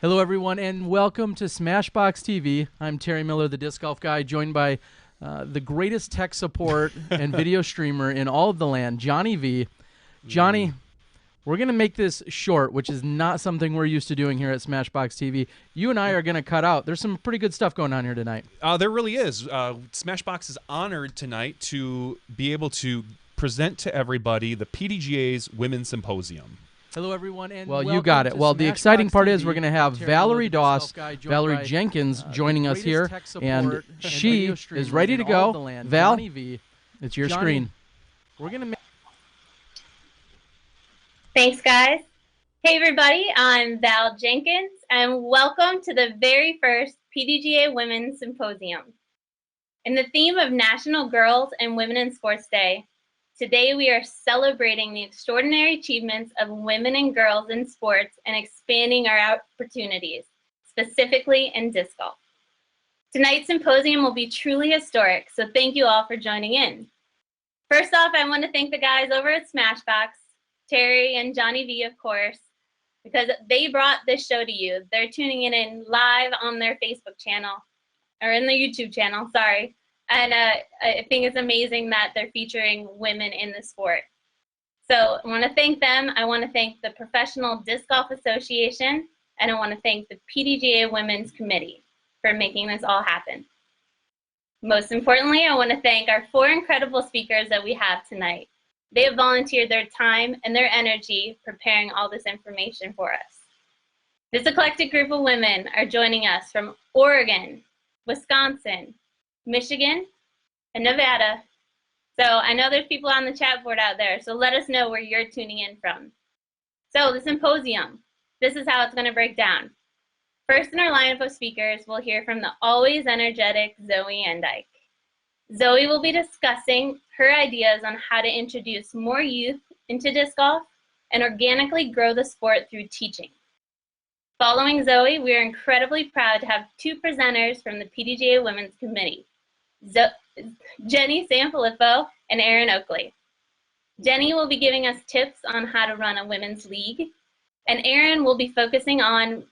Hello, everyone, and welcome to SmashboxxTV. I'm Terry Miller, the disc golf guy, joined by the greatest tech support and video streamer in all of the land, Johnny V. Johnny, we're going to make this short, which is not something we're used to doing here at SmashboxxTV. You and I are going to cut out. There's some pretty good stuff going on here tonight. There really is. Smashbox is honored tonight to be able to present to everybody the PDGA's Women's Symposium. Hello, everyone, and well, you got it. Well, the exciting part is we're going to have Valarie Valarie Jenkins joining us here, and she is ready to go. Val, it's your screen. We're going to. Thanks, guys. Hey, everybody. I'm Val Jenkins, and welcome to the very first PDGA Women's Symposium. In the theme of National Girls and Women in Sports Day, today we are celebrating the extraordinary achievements of women and girls in sports and expanding our opportunities, specifically in disc golf. Tonight's symposium will be truly historic, so thank you all for joining in. First off, I want to thank the guys over at Smashbox, Terry and Johnny V, of course, because they brought this show to you. They're tuning in live on their Facebook channel, or in the YouTube channel, sorry. And I think it's amazing that they're featuring women in the sport. So I want to thank them. I want to thank the Professional Disc Golf Association, and I want to thank the PDGA Women's Committee for making this all happen. Most importantly, I want to thank our 4 incredible speakers that we have tonight. They have volunteered their time and their energy preparing all this information for us. This eclectic group of women are joining us from Oregon, Wisconsin, Michigan, and Nevada. So I know there's people on the chat board out there, so let us know where you're tuning in from. So the symposium, this is how it's going to break down. First in our lineup of speakers, we'll hear from the always energetic Zoe Andyke. Zoe will be discussing her ideas on how to introduce more youth into disc golf and organically grow the sport through teaching. Following Zoe, we are incredibly proud to have 2 presenters from the PDGA Women's Committee, Jenny SanFilippo and Erin Oakley. Jenny will be giving us tips on how to run a women's league, and Erin will be focusing on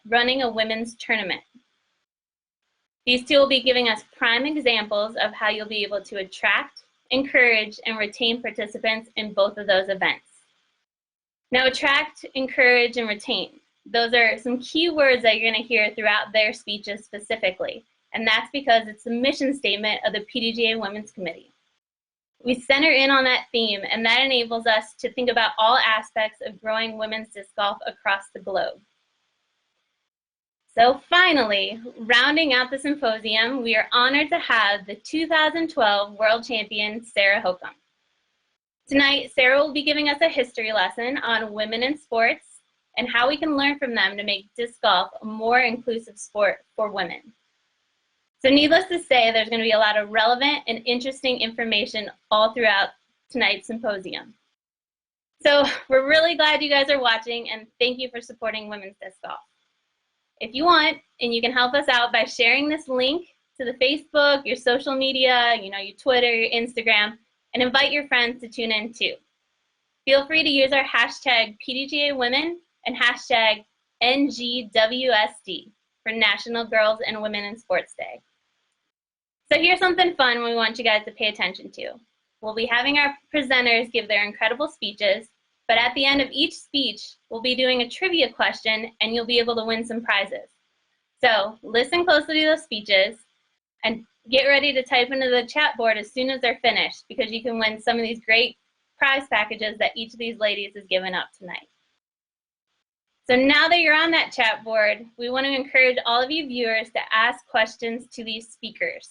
running a women's tournament. These 2 will be giving us prime examples of how you'll be able to attract, encourage, and retain participants in both of those events. Now, attract, encourage, and retain. Those are some key words that you're going to hear throughout their speeches specifically, and that's because it's the mission statement of the PDGA Women's Committee. We center in on that theme, and that enables us to think about all aspects of growing women's disc golf across the globe. So finally, rounding out the symposium, we are honored to have the 2012 World Champion, Sarah Hokom. Tonight, Sarah will be giving us a history lesson on women in sports and how we can learn from them to make disc golf a more inclusive sport for women. So needless to say, there's going to be a lot of relevant and interesting information all throughout tonight's symposium. So we're really glad you guys are watching, and thank you for supporting women's disc golf. If you want, and you can help us out by sharing this link to the Facebook, your social media, your Twitter, your Instagram, and invite your friends to tune in too. Feel free to use our hashtag PDGA Women and hashtag NGWSD for National Girls and Women in Sports Day. So here's something fun we want you guys to pay attention to. We'll be having our presenters give their incredible speeches, but at the end of each speech, we'll be doing a trivia question and you'll be able to win some prizes. So listen closely to those speeches and get ready to type into the chat board as soon as they're finished, because you can win some of these great prize packages that each of these ladies has given up tonight. So now that you're on that chat board, we want to encourage all of you viewers to ask questions to these speakers.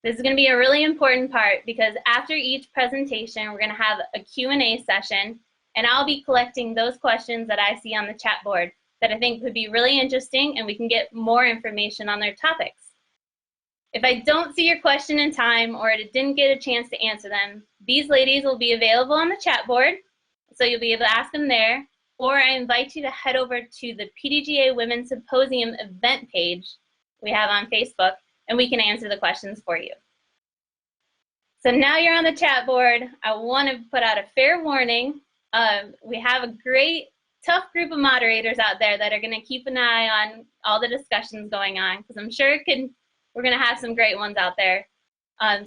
This is going to be a really important part because after each presentation, we're going to have a Q&A session, and I'll be collecting those questions that I see on the chat board that I think would be really interesting, and we can get more information on their topics. If I don't see your question in time or it didn't get a chance to answer them, these ladies will be available on the chat board, so you'll be able to ask them there, or I invite you to head over to the PDGA Women's Symposium event page we have on Facebook, and we can answer the questions for you. So now you're on the chat board, I want to put out a fair warning. We have a great tough group of moderators out there that are going to keep an eye on all the discussions going on, because I'm sure we're going to have some great ones out there.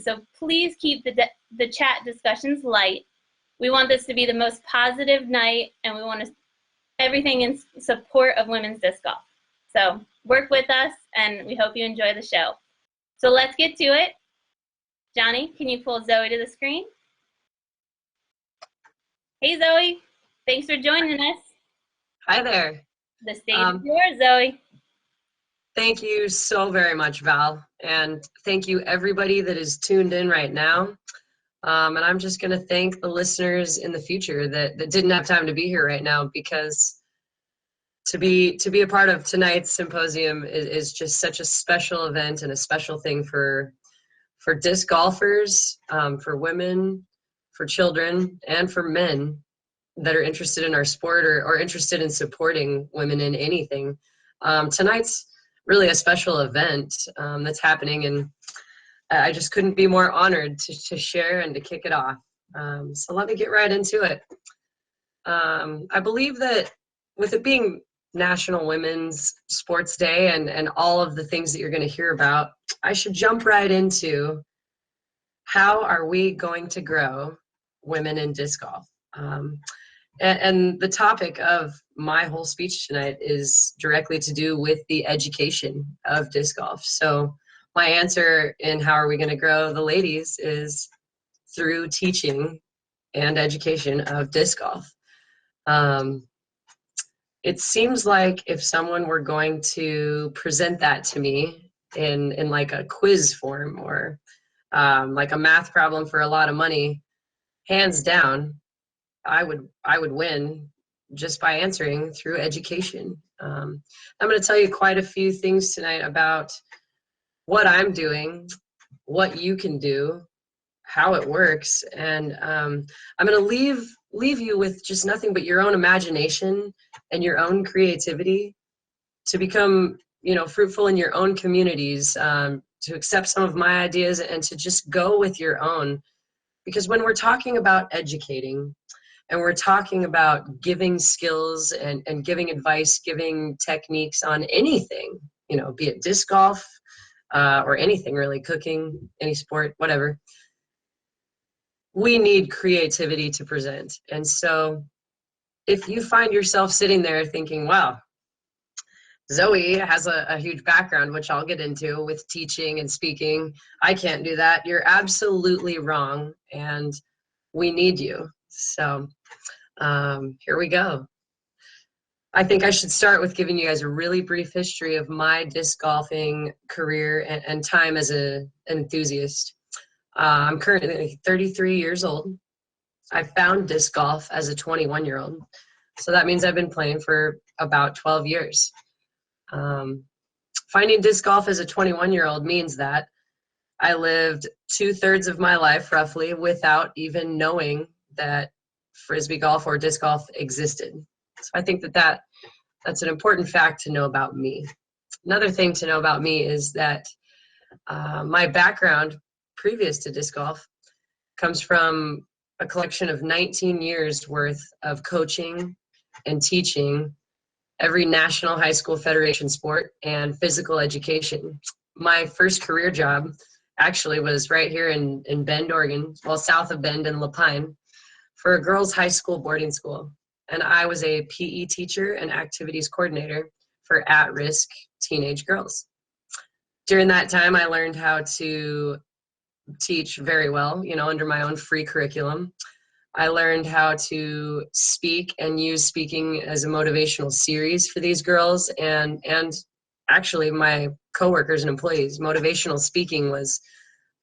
So please keep the chat discussions light. We want this to be the most positive night, and we want everything in support of women's disc golf. So work with us, and we hope you enjoy the show. So let's get to it. Johnny, can you pull Zoe to the screen? Hey, Zoe. Thanks for joining us. Hi there. The stage is yours, Zoe. Thank you so very much, Val. And thank you, everybody that is tuned in right now. And I'm just going to thank the listeners in the future that didn't have time to be here right now, because to be a part of tonight's symposium is just such a special event and a special thing for disc golfers, for women, for children, and for men that are interested in our sport or interested in supporting women in anything. Tonight's really a special event that's happening, and I just couldn't be more honored to share and to kick it off. So let me get right into it. I believe that with it being National Women's Sports Day and all of the things that you're going to hear about, I should jump right into how are we going to grow women in disc golf. And the topic of my whole speech tonight is directly to do with the education of disc golf. So my answer in how are we going to grow the ladies is through teaching and education of disc golf. It seems like if someone were going to present that to me in like a quiz form or like a math problem for a lot of money, hands down, I would win just by answering through education. I'm going to tell you quite a few things tonight about what I'm doing, what you can do, how it works, and I'm going to leave you with just nothing but your own imagination and your own creativity to become, fruitful in your own communities, to accept some of my ideas and to just go with your own. Because when we're talking about educating and we're talking about giving skills and giving advice, giving techniques on anything, be it disc golf or anything really, cooking, any sport, whatever, we need creativity to present. And so if you find yourself sitting there thinking, wow, Zoe has a huge background, which I'll get into with teaching and speaking, I can't do that, you're absolutely wrong, and we need you. So here we go. I think I should start with giving you guys a really brief history of my disc golfing career and time as an enthusiast. I'm currently 33 years old. I found disc golf as a 21-year-old. So that means I've been playing for about 12 years. Finding disc golf as a 21-year-old means that I lived 2/3 of my life roughly without even knowing that Frisbee golf or disc golf existed. So I think that's an important fact to know about me. Another thing to know about me is that my background previous to disc golf comes from a collection of 19 years worth of coaching and teaching every National High School Federation sport and physical education. My first career job actually was right here in Bend, Oregon, well, south of Bend in Lapine, for a girls' high school boarding school. And I was a PE teacher and activities coordinator for at-risk teenage girls. During that time, I learned how to teach very well, under my own free curriculum. I learned how to speak and use speaking as a motivational series for these girls and actually my coworkers and employees. Motivational speaking was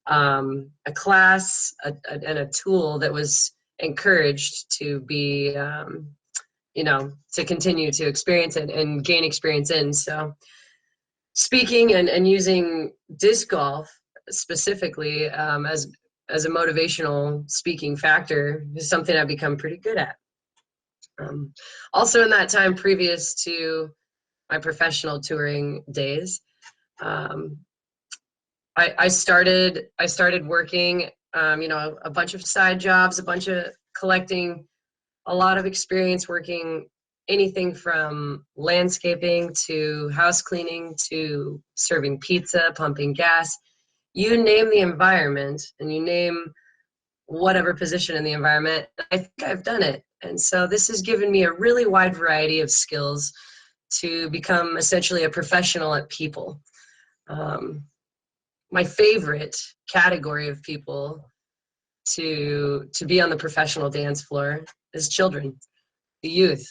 a class and a tool that was encouraged to be, to continue to experience it and gain experience in. So speaking and using disc golf specifically as a motivational speaking factor is something I've become pretty good at. Also in that time previous to my professional touring days, I started working, a bunch of side jobs, a bunch of collecting a lot of experience working anything from landscaping to house cleaning to serving pizza, pumping gas. You name the environment and you name whatever position in the environment, I think I've done it. And so this has given me a really wide variety of skills to become essentially a professional at people. My favorite category of people to be on the professional dance floor is children, the youth.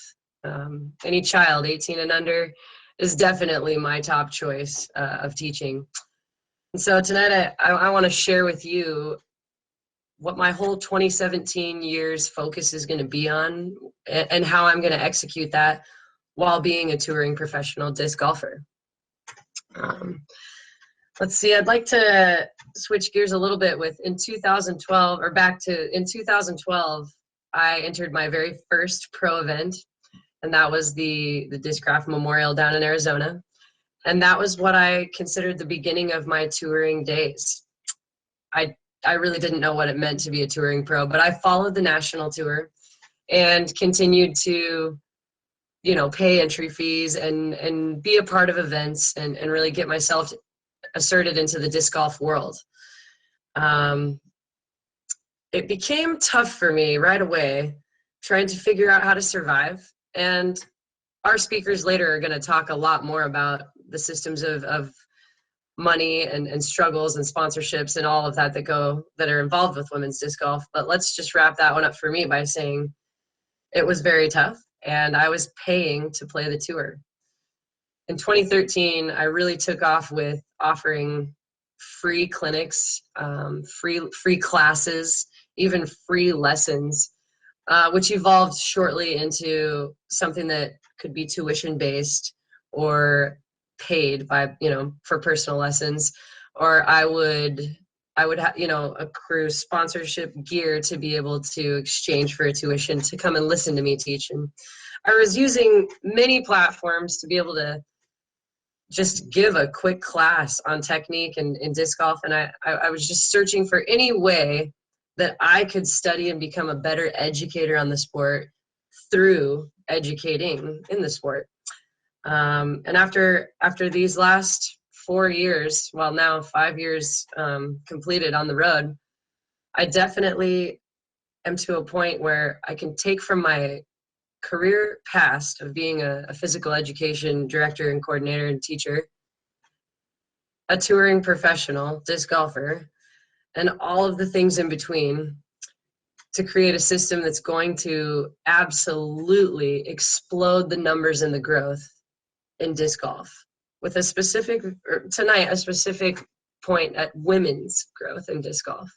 Any child 18 and under is definitely my top choice of teaching. And so tonight I want to share with you what my whole 2017 year's focus is going to be on and how I'm going to execute that while being a touring professional disc golfer. Let's see, I'd like to switch gears a little bit with in 2012, in 2012, I entered my very first pro event, and that was the Discraft Memorial down in Arizona. And that was what I considered the beginning of my touring days. I really didn't know what it meant to be a touring pro, but I followed the national tour and continued to, pay entry fees and be a part of events and really get myself asserted into the disc golf world. It became tough for me right away, trying to figure out how to survive. And our speakers later are going to talk a lot more about the systems of money and struggles and sponsorships and all of that that are involved with women's disc golf. But let's just wrap that one up for me by saying it was very tough, and I was paying to play the tour. In 2013, I really took off with offering free clinics, free classes, even free lessons, which evolved shortly into something that could be tuition based or paid by, for personal lessons, or I would accrue sponsorship gear to be able to exchange for a tuition to come and listen to me teach. And I was using many platforms to be able to just give a quick class on technique and in disc golf. And I was just searching for any way that I could study and become a better educator on the sport through educating in the sport. And after these last 4 years, well, now 5 years completed on the road, I definitely am to a point where I can take from my career past of being a physical education director and coordinator and teacher, a touring professional disc golfer, and all of the things in between to create a system that's going to absolutely explode the numbers and the growth in disc golf, with a specific point at women's growth in disc golf.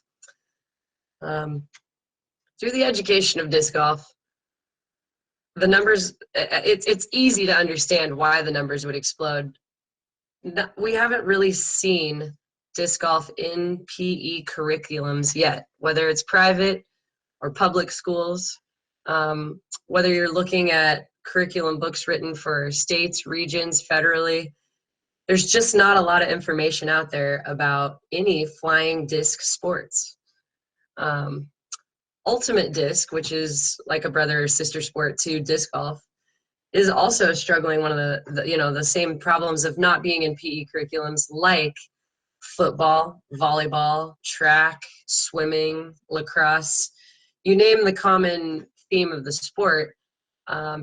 Through the education of disc golf, the numbers, it's easy to understand why the numbers would explode. We haven't really seen disc golf in PE curriculums yet, whether it's private or public schools, whether you're looking at curriculum books written for states, regions, federally. There's just not a lot of information out there about any flying disc sports. Ultimate disc, which is like a brother or sister sport to disc golf, is also struggling one of the same problems of not being in PE curriculums, like football, volleyball, track, swimming, lacrosse. You name the common theme of the sport.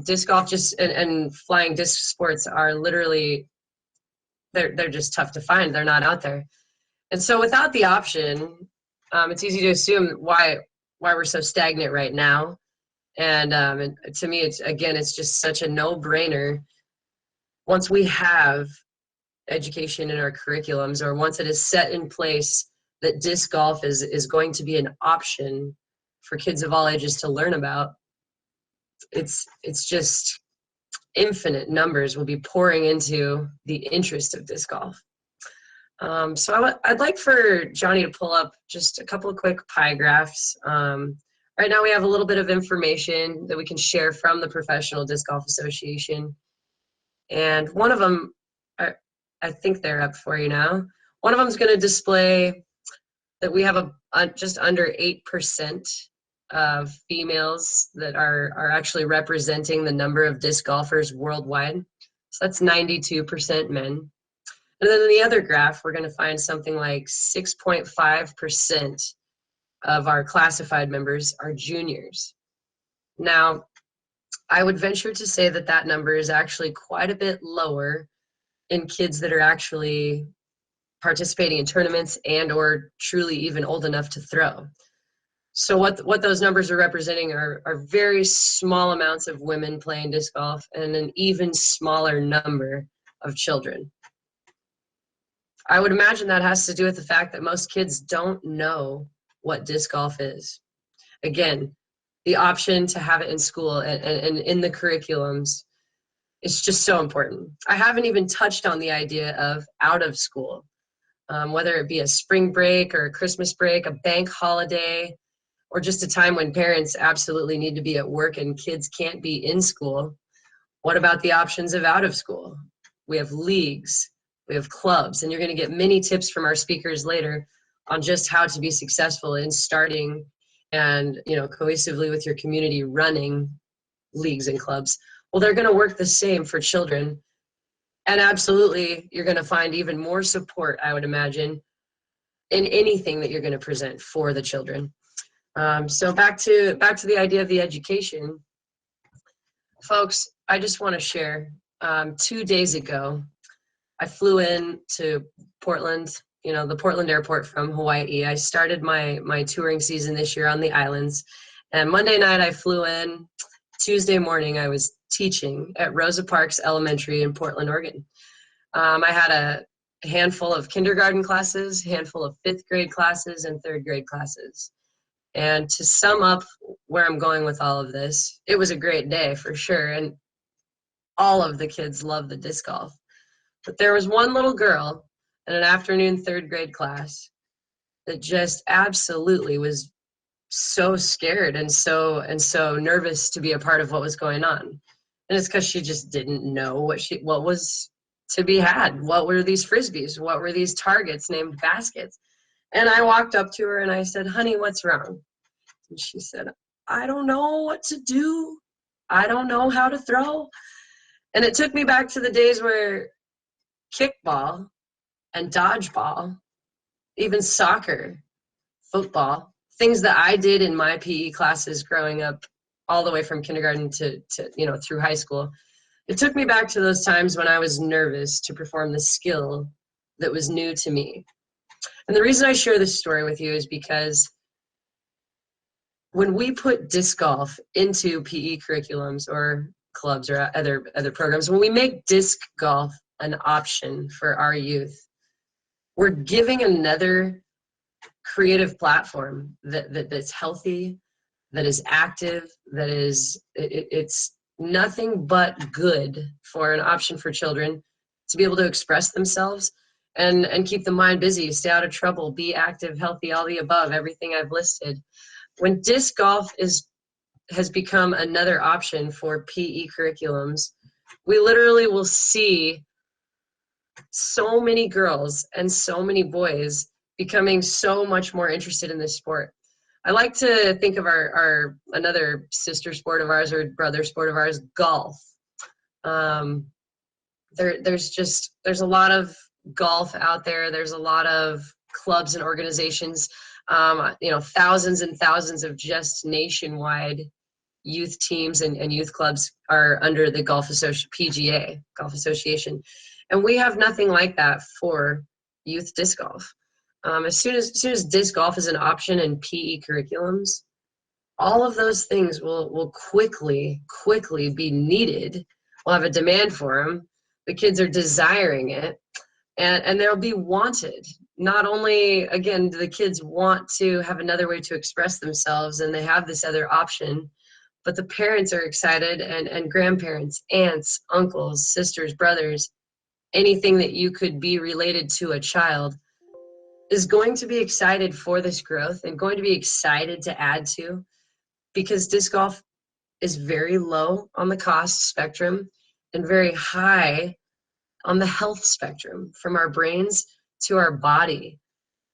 Disc golf and flying disc sports are literally, they're just tough to find. They're not out there. And so without the option, it's easy to assume why we're so stagnant right now. And to me, it's just such a no-brainer. Once we have education in our curriculums, or once it is set in place that disc golf is going to be an option for kids of all ages to learn about, it's just infinite numbers will be pouring into the interest of disc golf. So I'd like for Johnny to pull up just a couple of quick pie graphs. Right now we have a little bit of information that we can share from the Professional Disc Golf Association. And one of them, I think they're up for you now. One of them is going to display that we have just under 8% of females that are actually representing the number of disc golfers worldwide. So that's 92% men. And then in the other graph, we're going to find something like 6.5% of our classified members are juniors. Now, I would venture to say that that number is actually quite a bit lower in kids that are actually participating in tournaments and or truly even old enough to throw. So what those numbers are representing are very small amounts of women playing disc golf and an even smaller number of children. I would imagine that has to do with the fact that most kids don't know what disc golf is. Again, the option to have it in school and in the curriculums is just so important. I haven't even touched on the idea of out of school, whether it be a spring break or a Christmas break, a bank holiday, or just a time when parents absolutely need to be at work and kids can't be in school. What about the options of out of school? We have leagues, we have clubs, and you're going to get many tips from our speakers later on just how to be successful in starting and, you know, cohesively with your community running leagues and clubs. Well, they're going to work the same for children. And absolutely, you're going to find even more support, I would imagine, in anything that you're going to present for the children. So back to the idea of the education. Folks, I just want to share, 2 days ago, I flew in to Portland, you know, the Portland airport from Hawaii. I started my touring season this year on the islands. And Monday night I flew in. Tuesday morning I was teaching at Rosa Parks Elementary in Portland, Oregon. I had a handful of kindergarten classes, handful of 5th grade classes, and 3rd grade classes. And to sum up where I'm going with all of this, it was a great day for sure. And all of the kids loved the disc golf. But there was one little girl in an afternoon 3rd grade class that just absolutely was so scared and so nervous to be a part of what was going on. And it's because she just didn't know what was to be had. What were these frisbees? What were these targets named baskets? And I walked up to her and I said, "Honey, what's wrong?" And she said, "I don't know what to do. I don't know how to throw." And it took me back to the days where kickball and dodgeball, even soccer, football, things that I did in my PE classes growing up all the way from kindergarten to you know, through high school. It took me back to those times when I was nervous to perform the skill that was new to me. And the reason I share this story with you is because when we put disc golf into PE curriculums or clubs or other programs, when we make disc golf an option for our youth, we're giving another creative platform that's healthy, that is active, that is it's nothing but good for an option for children to be able to express themselves and keep the mind busy, stay out of trouble, be active, healthy, all the above, everything I've listed. When disc golf has become another option for PE curriculums, we literally will see so many girls and so many boys becoming so much more interested in this sport. I like to think of our another sister sport of ours or brother sport of ours, golf. There's a lot of golf out there. There's a lot of clubs and organizations, you know, thousands and thousands of just nationwide youth teams and youth clubs are under the PGA, Golf Association. And we have nothing like that for youth disc golf. As soon as disc golf is an option in PE curriculums, all of those things will quickly be needed. We'll have a demand for them. The kids are desiring it, and they'll be wanted. Not only, again, do the kids want to have another way to express themselves and they have this other option, but the parents are excited and grandparents, aunts, uncles, sisters, brothers, anything that you could be related to a child is going to be excited for this growth and going to be excited to add to, because disc golf is very low on the cost spectrum and very high on the health spectrum, from our brains to our body.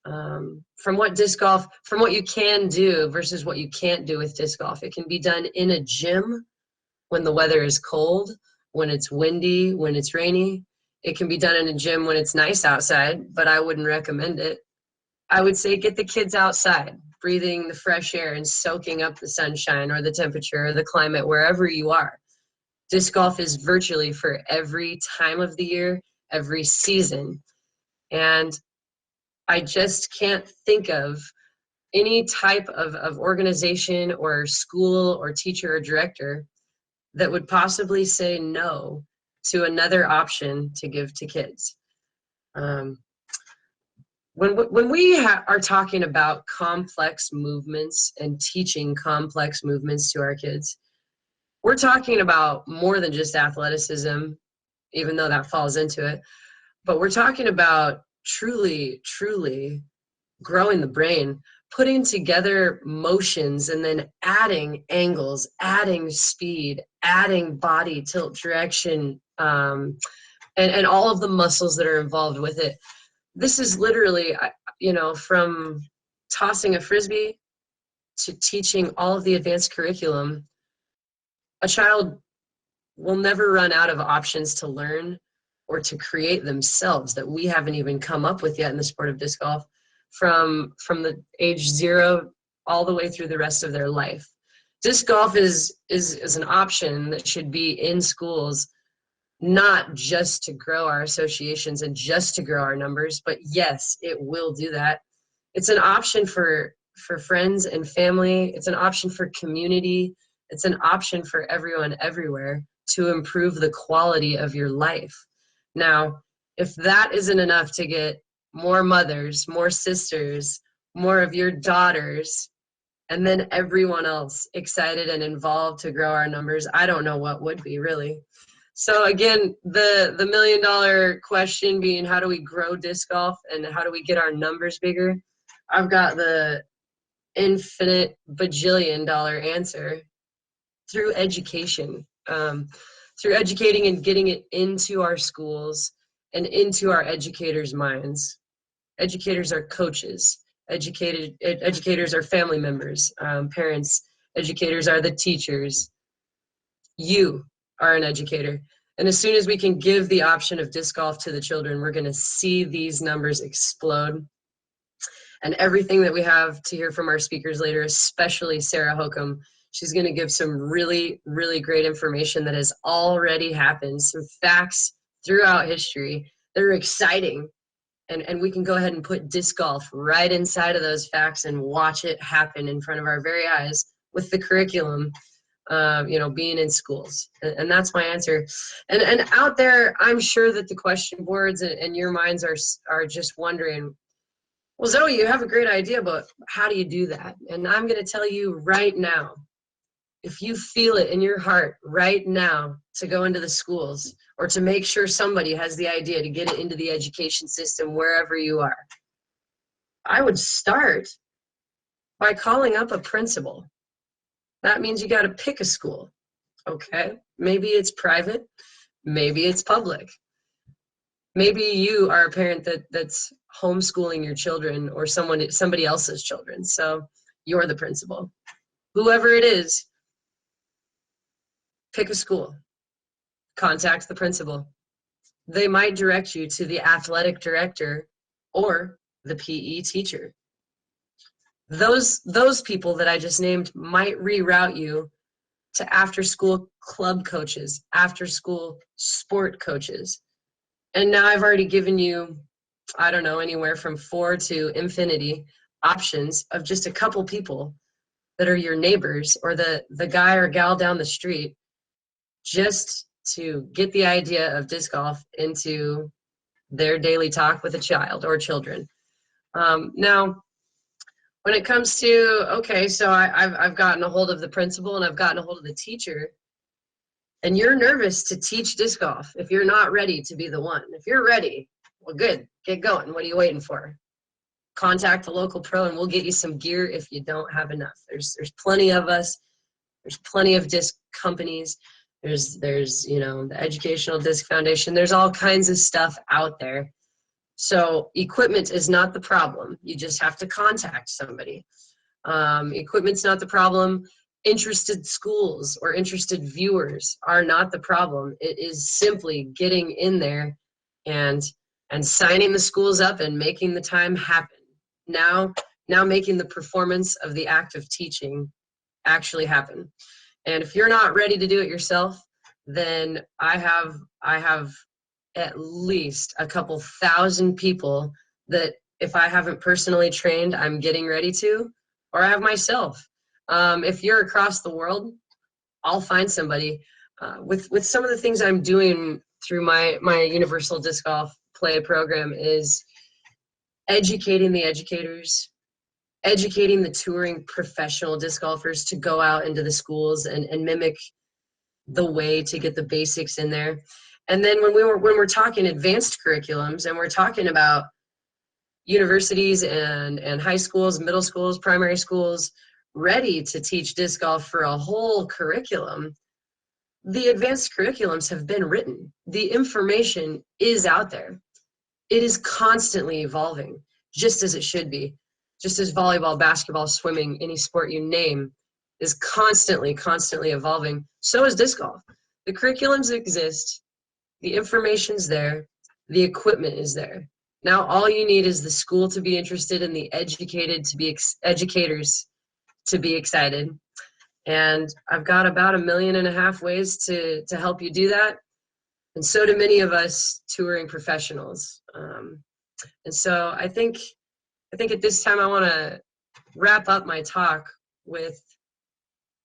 from what you can do versus what you can't do with disc golf. It can be done in a gym when the weather is cold, when it's windy, when it's rainy. It can be done in a gym when it's nice outside, but I wouldn't recommend it. I would say get the kids outside, breathing the fresh air and soaking up the sunshine or the temperature or the climate wherever you are. Disc golf is virtually for every time of the year, every season. And I just can't think of any type of organization or school or teacher or director that would possibly say no to another option to give to kids. When we are talking about complex movements and teaching complex movements to our kids, we're talking about more than just athleticism, even though that falls into it, but we're talking about truly growing the brain, putting together motions and then adding angles, adding speed, adding body tilt direction, and all of the muscles that are involved with it. This is literally, from tossing a Frisbee to teaching all of the advanced curriculum. A child will never run out of options to learn or to create themselves that we haven't even come up with yet in the sport of disc golf from the age 0 all the way through the rest of their life. Disc golf is an option that should be in schools, not just to grow our associations and just to grow our numbers, but yes, it will do that. It's an option for friends and family. It's an option for community. It's an option for everyone everywhere to improve the quality of your life. Now, if that isn't enough to get more mothers, more sisters, more of your daughters, and then everyone else excited and involved to grow our numbers, I don't know what would be, really. So again, the $1 million question being, how do we grow disc golf and how do we get our numbers bigger? I've got the infinite bajillion dollar answer: through education, through educating and getting it into our schools and into our educators' minds. Educators are coaches. Educators are family members, parents. Educators are the teachers. You are an educator. And as soon as we can give the option of disc golf to the children, we're going to see these numbers explode. And everything that we have to hear from our speakers later, especially Sarah Hokom, she's going to give some really, really great information that has already happened, some facts throughout history that are exciting. And we can go ahead and put disc golf right inside of those facts and watch it happen in front of our very eyes with the curriculum, being in schools. And that's my answer. And out there, I'm sure that the question boards and your minds are just wondering, well, Zoe, you have a great idea, but how do you do that? And I'm going to tell you right now, if you feel it in your heart right now to go into the schools or to make sure somebody has the idea to get it into the education system wherever you are, I would start by calling up a principal. That means you got to pick a school, okay? Maybe it's private, maybe it's public. Maybe you are a parent that's homeschooling your children or somebody else's children, so you're the principal. Whoever it is, pick a school, contact the principal. They might direct you to the athletic director or the PE teacher. Those people that I just named might reroute you to after-school club coaches, after-school sport coaches. And now I've already given you, I don't know, anywhere from 4 to infinity options of just a couple people that are your neighbors or the guy or gal down the street, just to get the idea of disc golf into their daily talk with a child or children. Now, when it comes to, okay, so I've gotten a hold of the principal and I've gotten a hold of the teacher, and you're nervous to teach disc golf if you're not ready to be the one. If you're ready, well, good, get going. What are you waiting for? Contact the local pro and we'll get you some gear if you don't have enough. There's plenty of us. There's plenty of disc companies. There's the Educational Disc Foundation. There's all kinds of stuff out there. So equipment is not the problem. You just have to contact somebody. Equipment's not the problem. Interested schools or interested viewers are not the problem. It is simply getting in there and signing the schools up and making the time happen. Now making the performance of the act of teaching actually happen. And if you're not ready to do it yourself, then I have at least a couple thousand people that if I haven't personally trained, I'm getting ready to, or I have myself. If you're across the world, I'll find somebody. With some of the things I'm doing through my Universal Disc Golf Play program is educating the educators, educating the touring professional disc golfers to go out into the schools and mimic the way to get the basics in there. And then when we're talking advanced curriculums and we're talking about universities and high schools, middle schools, primary schools ready to teach disc golf for a whole curriculum, the advanced curriculums have been written. The information is out there. It is constantly evolving, just as it should be. Just as volleyball, basketball, swimming, any sport you name is constantly evolving. So is disc golf. The curriculums exist. The information's there. The equipment is there. Now all you need is the school to be interested and the educators to be excited. And I've got about 1.5 million ways to help you do that. And so do many of us touring professionals. And so I think at this time I want to wrap up my talk with,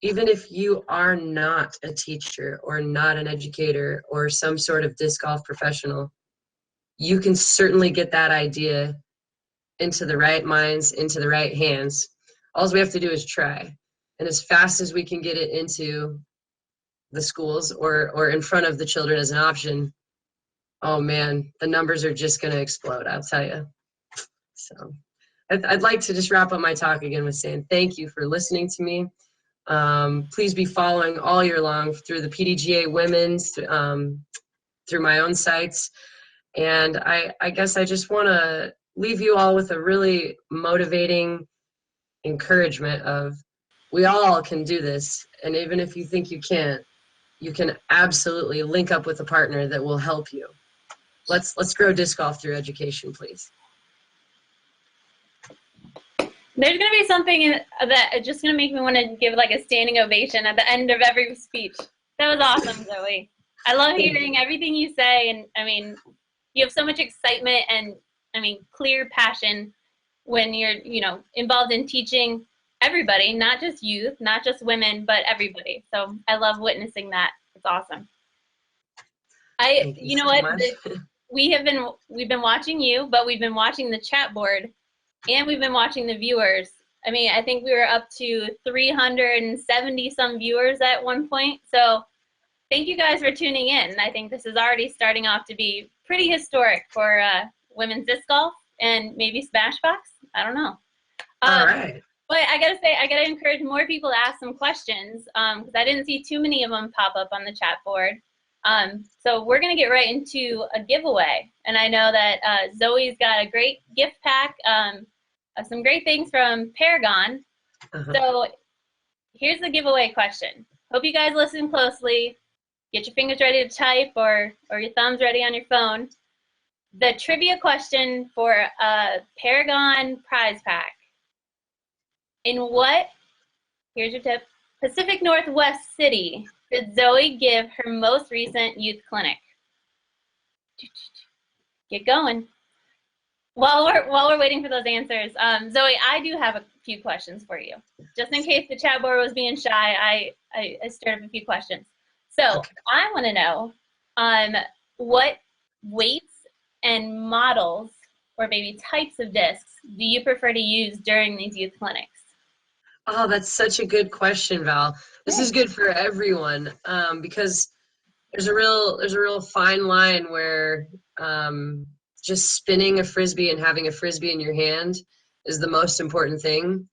even if you are not a teacher or not an educator or some sort of disc golf professional, you can certainly get that idea into the right minds, into the right hands. All we have to do is try. And as fast as we can get it into the schools or in front of the children as an option, oh man, the numbers are just going to explode, I'll tell you. So I'd like to just wrap up my talk again with saying thank you for listening to me. Please be following all year long through the PDGA Women's, through my own sites. And I guess I just want to leave you all with a really motivating encouragement of, we all can do this. And even if you think you can't, you can absolutely link up with a partner that will help you. Let's grow disc golf through education, please. There's going to be something that is just going to make me want to give like a standing ovation at the end of every speech. That was awesome, Zoe. I love hearing everything you say. And I mean, you have so much excitement and I mean, clear passion when you're, involved in teaching everybody, not just youth, not just women, but everybody. So I love witnessing that. It's awesome. You know what? We've been watching you, but we've been watching the chat board. And we've been watching the viewers. I mean, I think we were up to 370 some viewers at one point. So thank you guys for tuning in. I think this is already starting off to be pretty historic for women's disc golf and maybe Smashbox. I don't know. All right. But I gotta say, I gotta encourage more people to ask some questions because I didn't see too many of them pop up on the chat board. So we're gonna get right into a giveaway. And I know that Zoe's got a great gift pack of some great things from Paragon. So here's the giveaway question. Hope you guys listen closely. Get your fingers ready to type or your thumbs ready on your phone. The trivia question for a Paragon prize pack. In what, here's your tip, Pacific Northwest city did Zoe give her most recent youth clinic? Get going. While we're waiting for those answers, Zoe, I do have a few questions for you. Just in case the chat board was being shy, I stirred up a few questions. So okay. I want to know what weights and models or maybe types of discs do you prefer to use during these youth clinics? Oh, that's such a good question, Val. This is good for everyone because there's a real fine line where just spinning a Frisbee and having a Frisbee in your hand is the most important thing.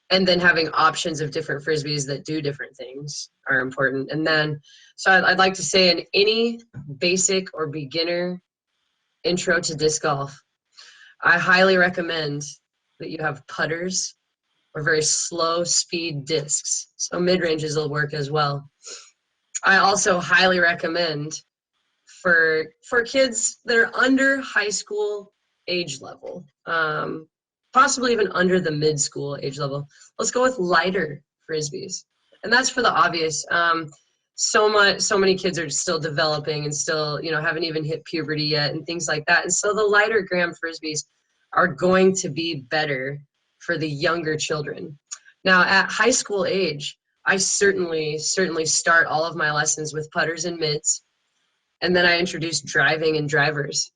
And then having options of different Frisbees that do different things are important. And then, so I'd like to say in any basic or beginner intro to disc golf, I highly recommend that you have putters or very slow speed discs. So mid-ranges will work as well. I also highly recommend for kids that are under high school age level, possibly even under the mid-school age level, let's go with lighter Frisbees. And that's for the obvious. So many kids are still developing and still, haven't even hit puberty yet and things like that. And so the lighter gram Frisbees are going to be better for the younger children. Now at high school age, I certainly start all of my lessons with putters and mids. And then I introduce driving and drivers.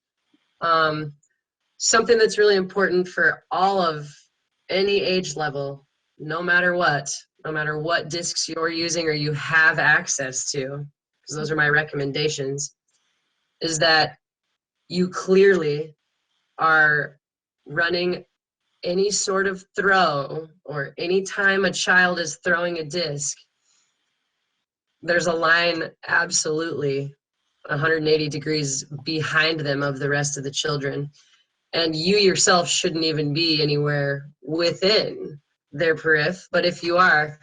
Something that's really important for all of any age level, no matter what discs you're using or you have access to, because those are my recommendations, is that you clearly are running any sort of throw, or any time a child is throwing a disc, there's a line absolutely 180 degrees behind them of the rest of the children. And you yourself shouldn't even be anywhere within their periph. But if you are,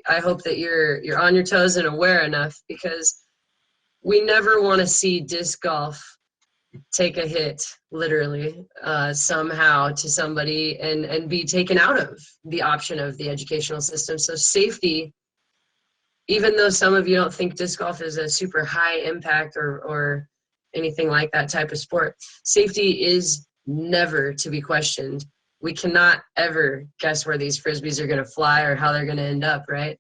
I hope that you're on your toes and aware enough, because we never want to see disc golf take a hit, literally, somehow to somebody and be taken out of the option of the educational system. So safety, even though some of you don't think disc golf is a super high impact or anything like that type of sport, safety is never to be questioned. We cannot ever guess where these Frisbees are going to fly or how they're going to end up, right?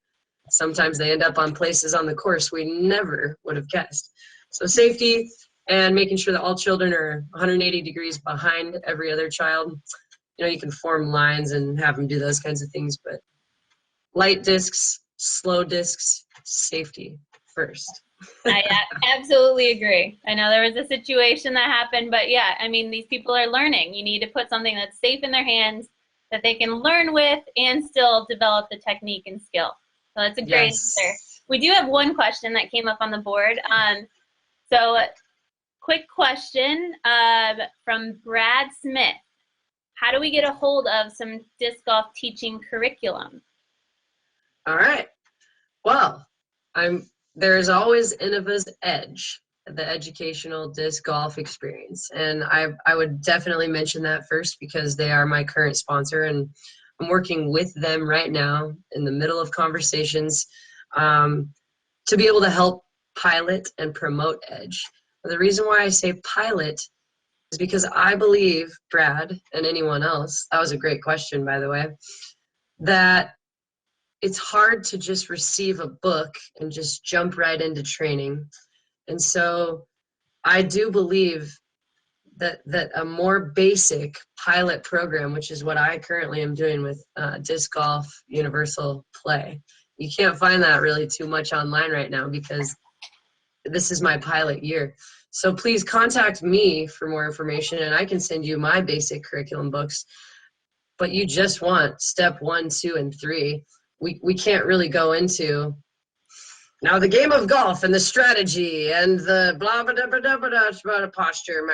Sometimes they end up on places on the course we never would have guessed. So safety and making sure that all children are 180 degrees behind every other child. You can form lines and have them do those kinds of things, but light discs, slow discs, safety first. I absolutely agree. I know there was a situation that happened, but yeah, I mean, these people are learning. You need to put something that's safe in their hands that they can learn with and still develop the technique and skill. So that's a great answer. We do have one question that came up on the board. So quick question from Brad Smith. How do we get a hold of some disc golf teaching curriculum? All right. Well, there's always Innova's Edge, the educational disc golf experience. And I would definitely mention that first because they are my current sponsor, and I'm working with them right now in the middle of conversations to be able to help pilot and promote Edge. The reason why I say pilot is because I believe, Brad and anyone else, that was a great question, by the way, that it's hard to just receive a book and just jump right into training. And so I do believe that a more basic pilot program, which is what I currently am doing with Disc Golf Universal Play. You can't find that really too much online right now because this is my pilot year. So please contact me for more information and I can send you my basic curriculum books. But you just want step 1, 2, and 3. We can't really go into now the game of golf and the strategy and the blah blah blah blah blah blah posture.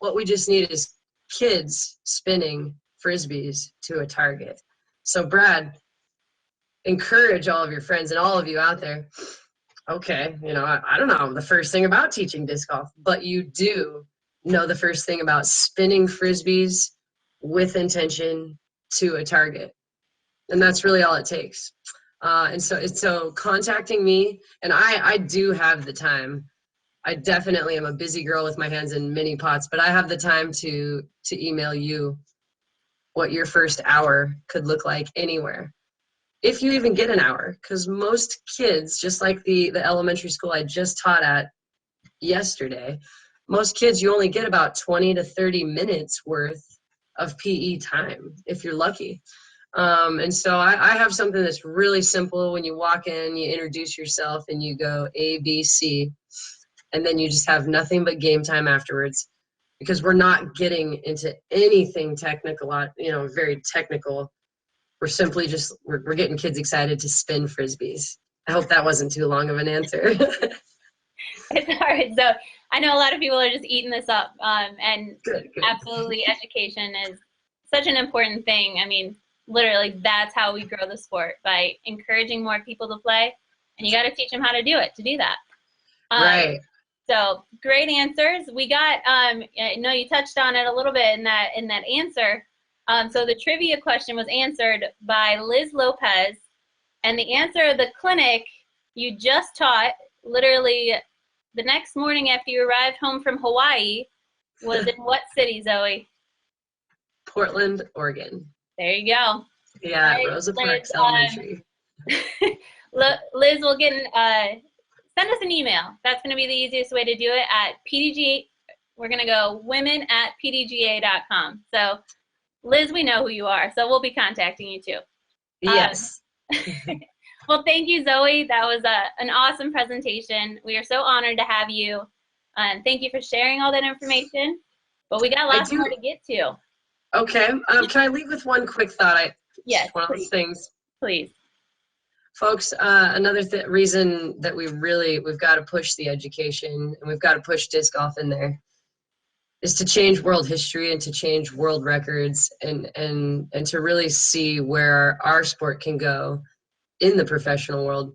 What we just need is kids spinning Frisbees to a target. So Brad, encourage all of your friends and all of you out there. Okay, I don't know the first thing about teaching disc golf, but you do know the first thing about spinning Frisbees with intention to a target. And that's really all it takes. And so contacting me, and I do have the time. I definitely am a busy girl with my hands in many pots, but I have the time to email you what your first hour could look like anywhere. If you even get an hour, because most kids, just like the elementary school I just taught at yesterday, most kids, you only get about 20 to 30 minutes worth of PE time, if you're lucky. And so I have something that's really simple. When you walk in, you introduce yourself and you go A, B, C, and then you just have nothing but game time afterwards, because we're not getting into anything technical, very technical. We're simply we're getting kids excited to spin Frisbees. I hope that wasn't too long of an answer. It's hard. So I know a lot of people are just eating this up. And Good, good. absolutely, education is such an important thing. I mean, literally, that's how we grow the sport, by encouraging more people to play. And you got to teach them how to do it, to do that. Right. So great answers. We got, I know you touched on it a little bit in that answer. So the trivia question was answered by Liz Lopez. And the answer of the clinic you just taught, literally the next morning after you arrived home from Hawaii, was in what city, Zoe? Portland, Oregon. There you go. Yeah, Right, Rosa Liz, Parks Elementary. Liz will get send us an email. That's going to be the easiest way to do it at PDGA. We're going to go women@pdga.com. So, Liz, we know who you are, so we'll be contacting you too. Yes. Well, thank you, Zoe. That was an awesome presentation. We are so honored to have you. And thank you for sharing all that information. But we got lots more to get to. Okay. Can I leave with one quick thought? Yes, one of those things. Please. Folks, another reason that we've got to push the education, and we've got to push disc golf in there, is to change world history and to change world records, and to really see where our sport can go in the professional world.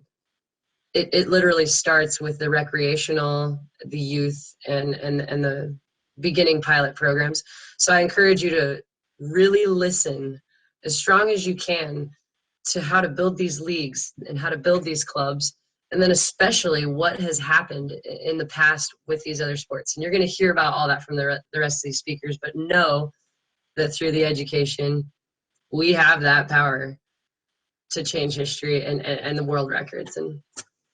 It literally starts with the recreational, the youth, and the beginning pilot programs. So I encourage you to really listen as strong as you can to how to build these leagues and how to build these clubs, and then especially what has happened in the past with these other sports. And you're going to hear about all that from the rest of these speakers, but know that through the education, we have that power to change history and the world records. And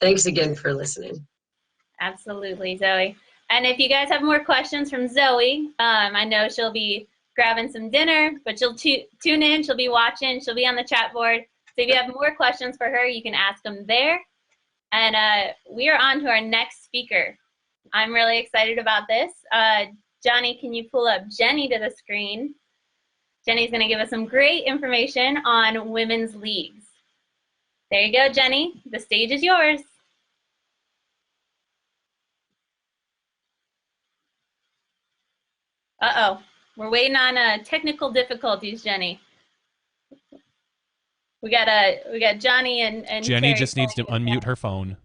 thanks again for listening. Absolutely, Zoe. And if you guys have more questions from Zoe, I know she'll be grabbing some dinner, but she'll tune in, she'll be watching, she'll be on the chat board. So if you have more questions for her, you can ask them there. And we are on to our next speaker. I'm really excited about this. Johnny, can you pull up Jenny to the screen? Jenny's going to give us some great information on women's leagues. There you go, Jenny. The stage is yours. Uh-oh. We're waiting on technical difficulties, Jenny. We got Johnny and Jenny Terry just needs to unmute her phone.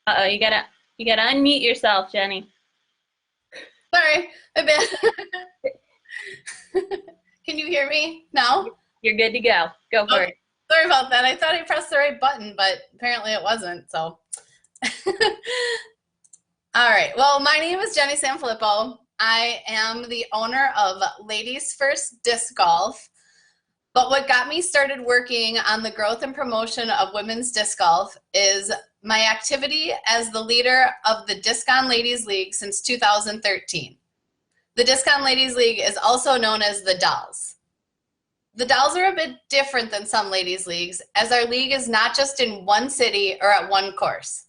Uh-oh, you gotta unmute yourself, Jenny. Sorry, a bit. Can you hear me now? You're good to go. Go for it. Sorry about that. I thought I pressed the right button, but apparently it wasn't, so. All right, well, my name is Jenny SanFilippo. I am the owner of Ladies First Disc Golf. But what got me started working on the growth and promotion of women's disc golf is my activity as the leader of the Disc On Ladies League since 2013. The Disc On Ladies League is also known as the Dolls. The Dolls are a bit different than some ladies leagues, as our league is not just in one city or at one course.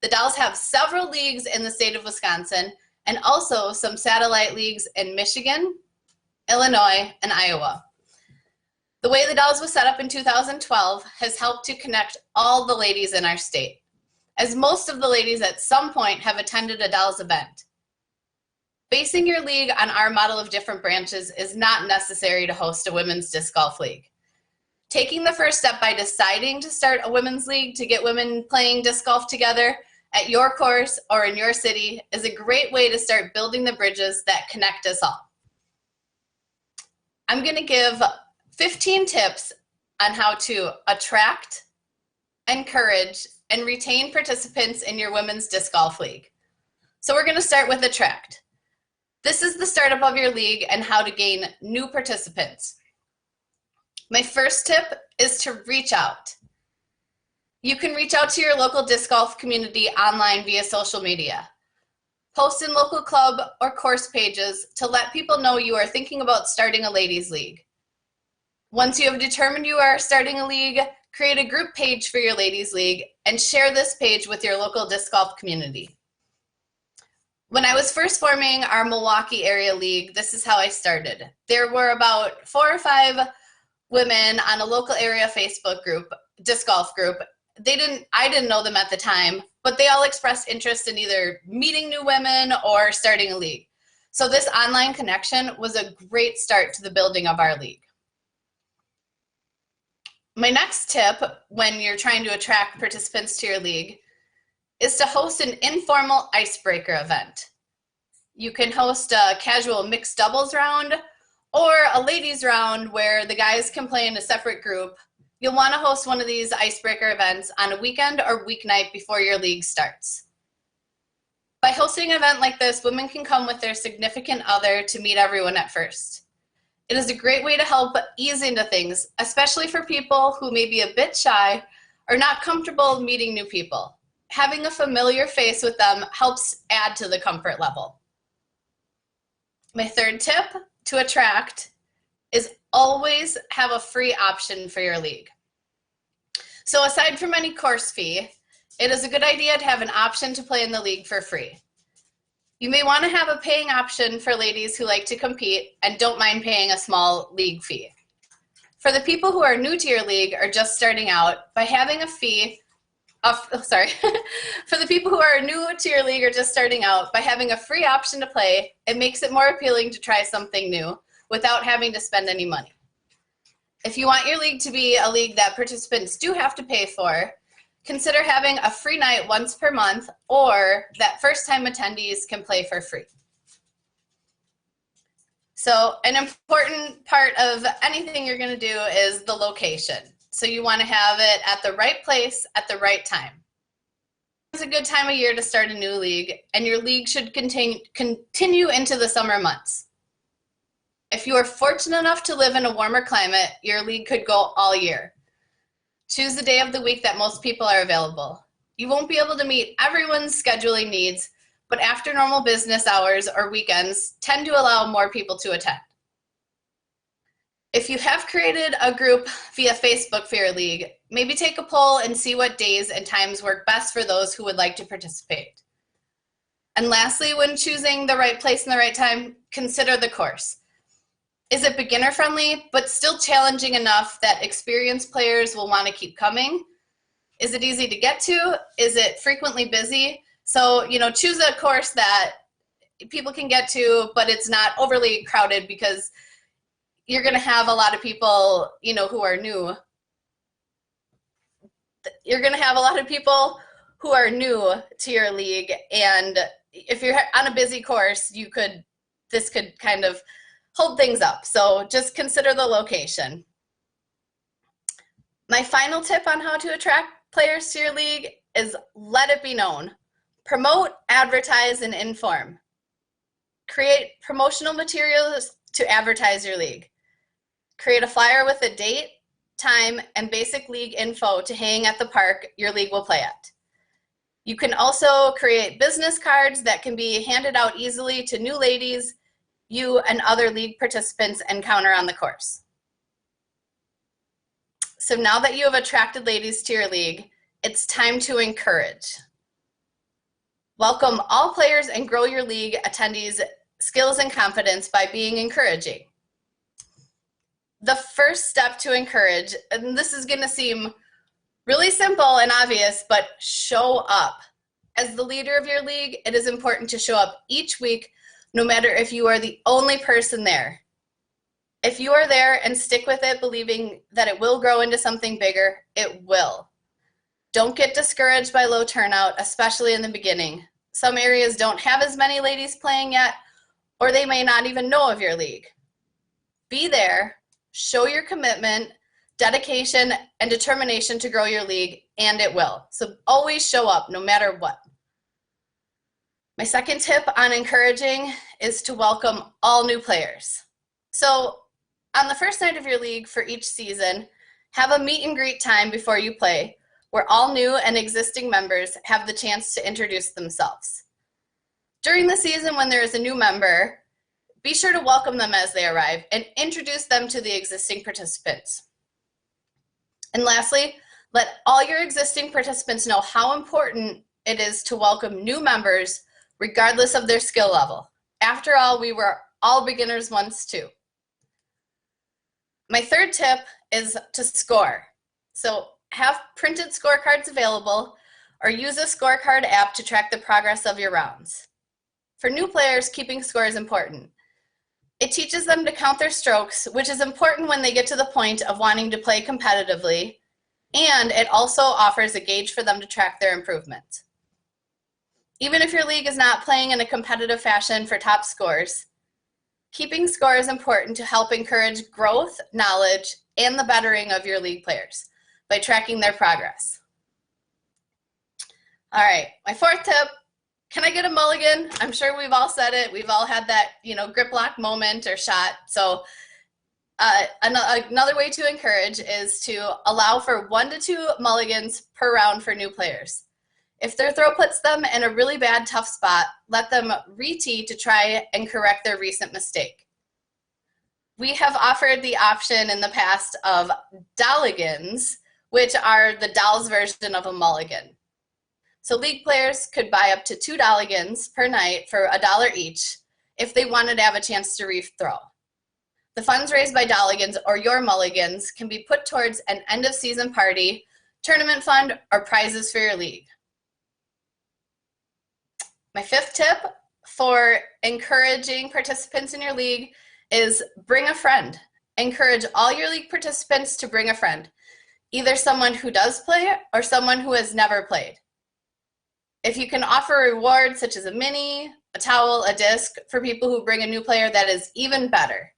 The Dolls have several leagues in the state of Wisconsin, and also some satellite leagues in Michigan, Illinois, and Iowa. The way the Dolls was set up in 2012 has helped to connect all the ladies in our state, as most of the ladies at some point have attended a Dolls event. Basing your league on our model of different branches is not necessary to host a women's disc golf league. Taking the first step by deciding to start a women's league to get women playing disc golf together at your course or in your city is a great way to start building the bridges that connect us all. I'm going to give 15 tips on how to attract, encourage, and retain participants in your women's disc golf league. So we're going to start with attract. This is the startup of your league and how to gain new participants. My first tip is to reach out. You can reach out to your local disc golf community online via social media. Post in local club or course pages to let people know you are thinking about starting a ladies league. Once you have determined you are starting a league, create a group page for your ladies league and share this page with your local disc golf community. When I was first forming our Milwaukee area league, this is how I started. There were about 4 or 5 women on a local area Facebook group, disc golf group, I didn't know them at the time, but they all expressed interest in either meeting new women or starting a league. So this online connection was a great start to the building of our league. My next tip when you're trying to attract participants to your league is to host an informal icebreaker event. You can host a casual mixed doubles round or a ladies round where the guys can play in a separate group. You'll want to host one of these icebreaker events on a weekend or weeknight before your league starts. By hosting an event like this, women can come with their significant other to meet everyone at first. It is a great way to help ease into things, especially for people who may be a bit shy or not comfortable meeting new people. Having a familiar face with them helps add to the comfort level. My third tip to attract is always have a free option for your league. So aside from any course fee, it is a good idea to have an option to play in the league for free. You may want to have a paying option for ladies who like to compete and don't mind paying a small league fee. For the people who are new to your league or just starting out, by having a fee, for the people who are new to your league or just starting out, by having a free option to play, it makes it more appealing to try something new without having to spend any money. If you want your league to be a league that participants do have to pay for, consider having a free night once per month, or that first-time attendees can play for free. So an important part of anything you're going to do is the location. So you want to have it at the right place at the right time. It's a good time of year to start a new league, and your league should continue into the summer months. If you are fortunate enough to live in a warmer climate, your league could go all year. Choose the day of the week that most people are available. You won't be able to meet everyone's scheduling needs, but after normal business hours or weekends tend to allow more people to attend. If you have created a group via Facebook for your league, maybe take a poll and see what days and times work best for those who would like to participate. And lastly, when choosing the right place and the right time, consider the course. Is it beginner friendly, but still challenging enough that experienced players will want to keep coming? Is it easy to get to? Is it frequently busy? So, choose a course that people can get to, but it's not overly crowded, because you're going to have a lot of people, who are new. You're going to have a lot of people who are new to your league, and if you're on a busy course, this could kind of hold things up. So just consider the location. My final tip on how to attract players to your league is let it be known. Promote, advertise, and inform. Create promotional materials to advertise your league. Create a flyer with a date, time, and basic league info to hang at the park your league will play at. You can also create business cards that can be handed out easily to new ladies you and other league participants encounter on the course. So now that you have attracted ladies to your league, it's time to encourage. Welcome all players and grow your league attendees' skills and confidence by being encouraging. The first step to encourage, and this is going to seem really simple and obvious, but show up. As the leader of your league, it is important to show up each week, no matter if you are the only person there. If you are there and stick with it, believing that it will grow into something bigger, it will. Don't get discouraged by low turnout, especially in the beginning. Some areas don't have as many ladies playing yet, or they may not even know of your league. Be there, show your commitment, dedication, and determination to grow your league, and it will. So always show up, no matter what. My second tip on encouraging is to welcome all new players. So on the first night of your league for each season, have a meet and greet time before you play, where all new and existing members have the chance to introduce themselves. During the season when there is a new member, be sure to welcome them as they arrive and introduce them to the existing participants. And lastly, let all your existing participants know how important it is to welcome new members regardless of their skill level. After all, we were all beginners once too. My third tip is to score. So have printed scorecards available, or use a scorecard app to track the progress of your rounds. For new players, keeping score is important. It teaches them to count their strokes, which is important when they get to the point of wanting to play competitively, and it also offers a gauge for them to track their improvement. Even if your league is not playing in a competitive fashion for top scores, keeping score is important to help encourage growth, knowledge, and the bettering of your league players by tracking their progress. All right, my fourth tip, can I get a mulligan? I'm sure we've all said it. We've all had that, grip lock moment or shot. So another way to encourage is to allow for 1 to 2 mulligans per round for new players. If their throw puts them in a really bad, tough spot, let them re-tee to try and correct their recent mistake. We have offered the option in the past of dolligans, which are the doll's version of a mulligan. So league players could buy up to 2 dolligans per night for $1 each if they wanted to have a chance to re-throw. The funds raised by dolligans or your mulligans can be put towards an end-of-season party, tournament fund, or prizes for your league. My fifth tip for encouraging participants in your league is bring a friend. Encourage all your league participants to bring a friend, either someone who does play or someone who has never played. If you can offer rewards such as a mini, a towel, a disc for people who bring a new player, that is even better.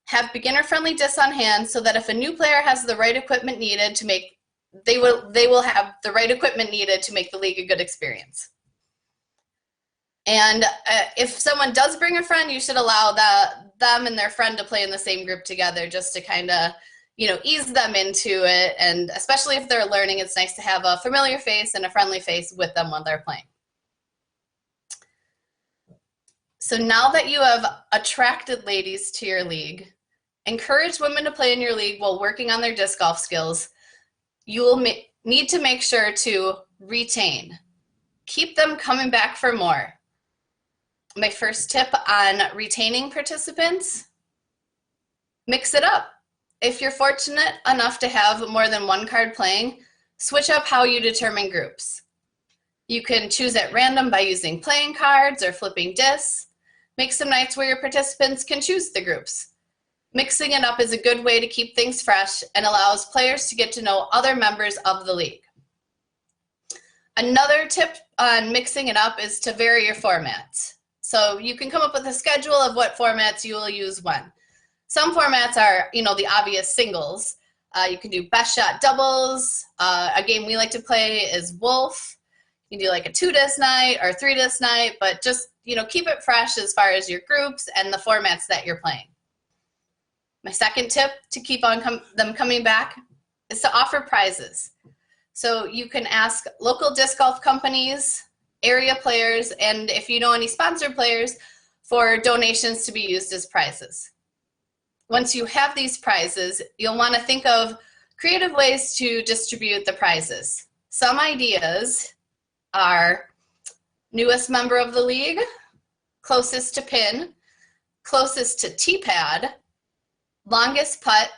Have beginner-friendly discs on hand so that if a new player has the right equipment needed to make, they will have the right equipment needed to make the league a good experience. And if someone does bring a friend, you should allow them and their friend to play in the same group together, just to kind of, ease them into it. And especially if they're learning, it's nice to have a familiar face and a friendly face with them while they're playing. So now that you have attracted ladies to your league, encourage women to play in your league while working on their disc golf skills. You will need to make sure to retain. Keep them coming back for more. My first tip on retaining participants, mix it up. If you're fortunate enough to have more than one card playing, switch up how you determine groups. You can choose at random by using playing cards or flipping discs. Make some nights where your participants can choose the groups. Mixing it up is a good way to keep things fresh and allows players to get to know other members of the league. Another tip on mixing it up is to vary your formats. So you can come up with a schedule of what formats you will use when. Some formats are, the obvious singles. You can do best shot doubles. A game we like to play is Wolf. You can do like a 2-disc night or 3-disc night, but just, keep it fresh as far as your groups and the formats that you're playing. My second tip to keep on them coming back is to offer prizes. So you can ask local disc golf companies, area players, and if you know any sponsored players, for donations to be used as prizes. Once you have these prizes, you'll want to think of creative ways to distribute the prizes. Some ideas are newest member of the league, closest to pin, closest to tee pad, longest putt,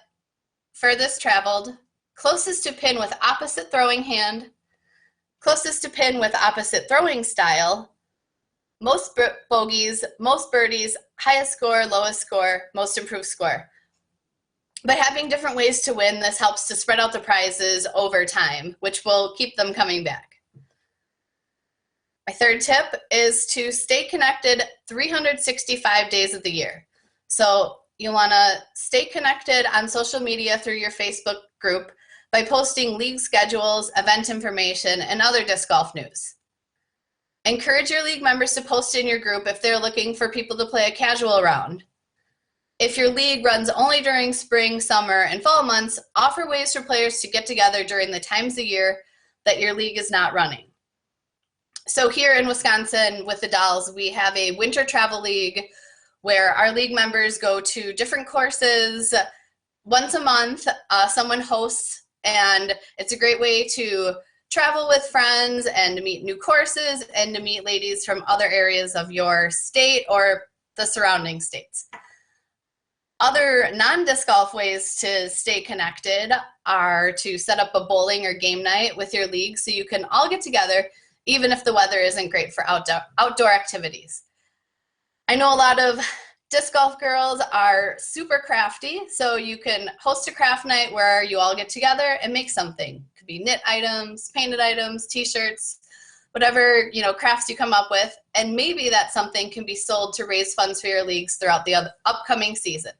furthest traveled, closest to pin with opposite throwing hand, closest to pin with opposite throwing style, most bogeys, most birdies, highest score, lowest score, most improved score. By having different ways to win, this helps to spread out the prizes over time, which will keep them coming back. My third tip is to stay connected 365 days of the year. So you want to stay connected on social media through your Facebook group by posting league schedules, event information, and other disc golf news. Encourage your league members to post in your group if they're looking for people to play a casual round. If your league runs only during spring, summer, and fall months, offer ways for players to get together during the times of year that your league is not running. So here in Wisconsin with the Dolls, we have a winter travel league where our league members go to different courses. Once a month, someone hosts, and it's a great way to travel with friends and to meet new courses and to meet ladies from other areas of your state or the surrounding states. Other non-disc golf ways to stay connected are to set up a bowling or game night with your league so you can all get together even if the weather isn't great for outdoor activities. I know a lot of disc golf girls are super crafty, so you can host a craft night where you all get together and make something. It could be knit items, painted items, t-shirts, whatever, you know, crafts you come up with, and maybe that something can be sold to raise funds for your leagues throughout the upcoming season.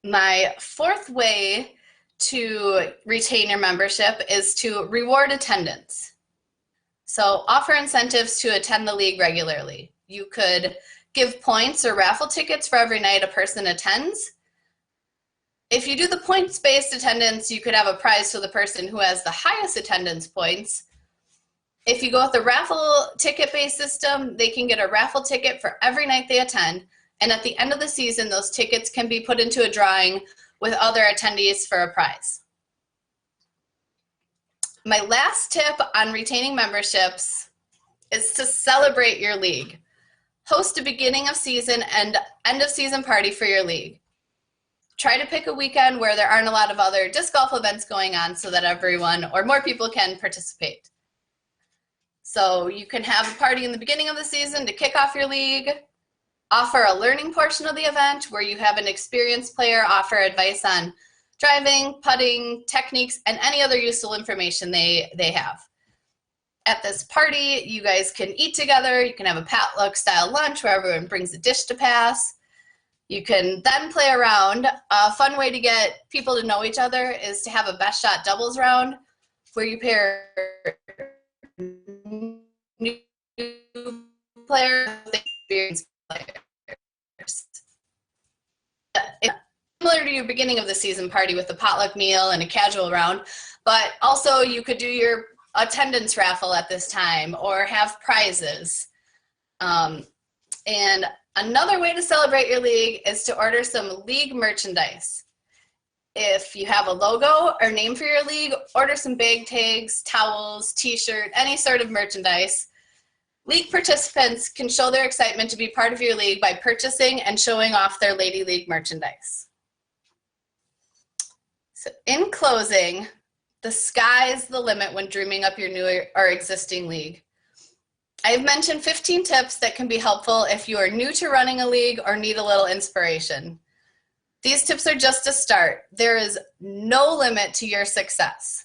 My fourth way to retain your membership is to reward attendance. So offer incentives to attend the league regularly. You could give points or raffle tickets for every night a person attends. If you do the points-based attendance, you could have a prize for the person who has the highest attendance points. If you go with the raffle ticket-based system, they can get a raffle ticket for every night they attend. And at the end of the season, those tickets can be put into a drawing with other attendees for a prize. My last tip on retaining memberships is to celebrate your league. Host a beginning of season and end of season party for your league. Try to pick a weekend where there aren't a lot of other disc golf events going on so that everyone or more people can participate. So you can have a party in the beginning of the season to kick off your league. Offer a learning portion of the event where you have an experienced player offer advice on driving, putting, techniques, and any other useful information they have. At this party, you guys can eat together. You can have a potluck style lunch where everyone brings a dish to pass. You can then play around. A fun way to get people to know each other is to have a best shot doubles round where you pair new players with experienced players. It's similar to your beginning of the season party with a potluck meal and a casual round, but also you could do your attendance raffle at this time or have prizes. And another way to celebrate your league is to order some league merchandise. If you have a logo or name for your league, order some bag tags, towels, t-shirt, any sort of merchandise. League participants can show their excitement to be part of your league by purchasing and showing off their Lady League merchandise. So in closing, the sky's the limit when dreaming up your new or existing league. I've mentioned 15 tips that can be helpful if you are new to running a league or need a little inspiration. These tips are just a start. There is no limit to your success.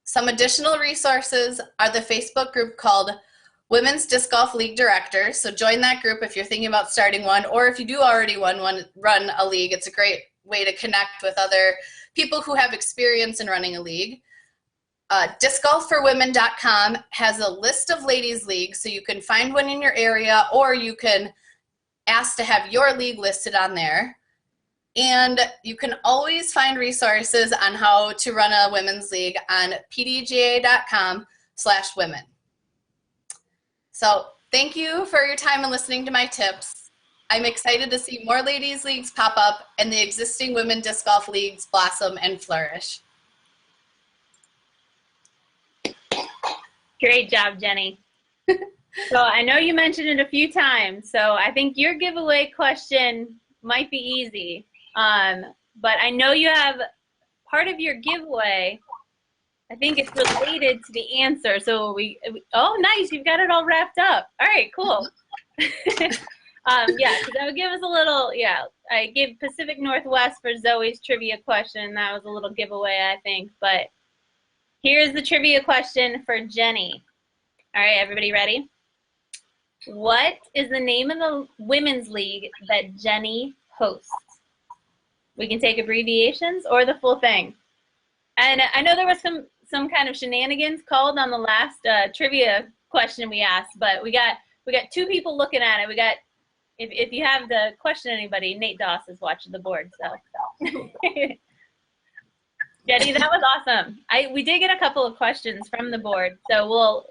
Some additional resources are the Facebook group called Women's Disc Golf League Directors. So join that group if you're thinking about starting one, or if you do already run a league, it's a great way to connect with other people who have experience in running a league. DiscGolfForWomen.com has a list of ladies' leagues, so you can find one in your area, or you can ask to have your league listed on there. And you can always find resources on how to run a women's league on PDGA.com/women. So thank you for your time and listening to my tips. I'm excited to see more ladies' leagues pop up and the existing women disc golf leagues blossom and flourish. Great job, Jenny. So I know you mentioned it a few times, so I think your giveaway question might be easy. But I know you have part of your giveaway, I think it's related to the answer. So oh, nice, you've got it all wrapped up. All right, cool. Yeah, so that would give us a little, yeah, I gave Pacific Northwest for Zoe's trivia question. That was a little giveaway, I think. But here's the trivia question for Jenny. All right, everybody ready? What is the name of the women's league that Jenny hosts? We can take abbreviations or the full thing. And I know there was some kind of shenanigans called on the last trivia question we asked, but we got two people looking at it. We got, if you have the question, anybody, Nate Doss is watching the board. So, Jenny, that was awesome. We did get a couple of questions from the board, so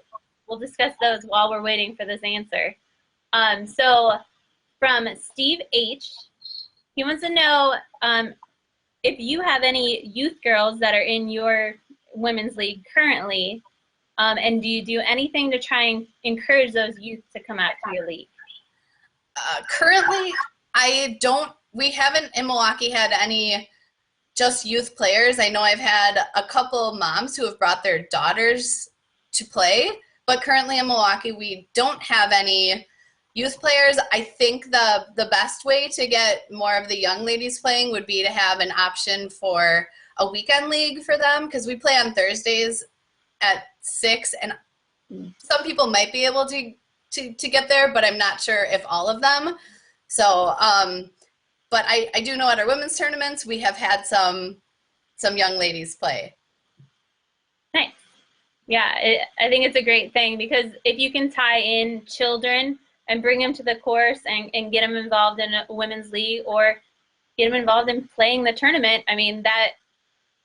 we'll discuss those while we're waiting for this answer. So, from Steve H, he wants to know if you have any youth girls that are in your women's league currently, and do you do anything to try and encourage those youth to come out to your league? Currently, We haven't in Milwaukee had any just youth players. I know I've had a couple moms who have brought their daughters to play, but currently in Milwaukee, we don't have any youth players. I think the best way to get more of the young ladies playing would be to have an option for a weekend league for them, because we play on Thursdays at 6, and some people might be able to get there, but I'm not sure if all of them. So, but I do know at our women's tournaments, we have had some young ladies play. Nice. Yeah, I think it's a great thing, because if you can tie in children and bring them to the course and get them involved in a women's league, or get them involved in playing the tournament, I mean, that,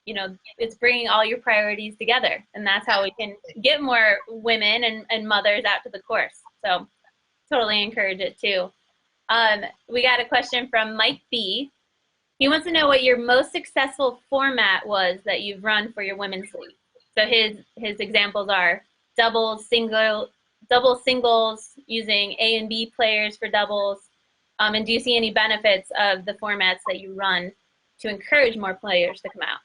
you know, it's bringing all your priorities together, and that's how we can get more women and mothers out to the course. So totally encourage it too. We got a question from Mike B. He wants to know what your most successful format was that you've run for your women's league. So his examples are double singles, using A and B players for doubles. And do you see any benefits of the formats that you run to encourage more players to come out?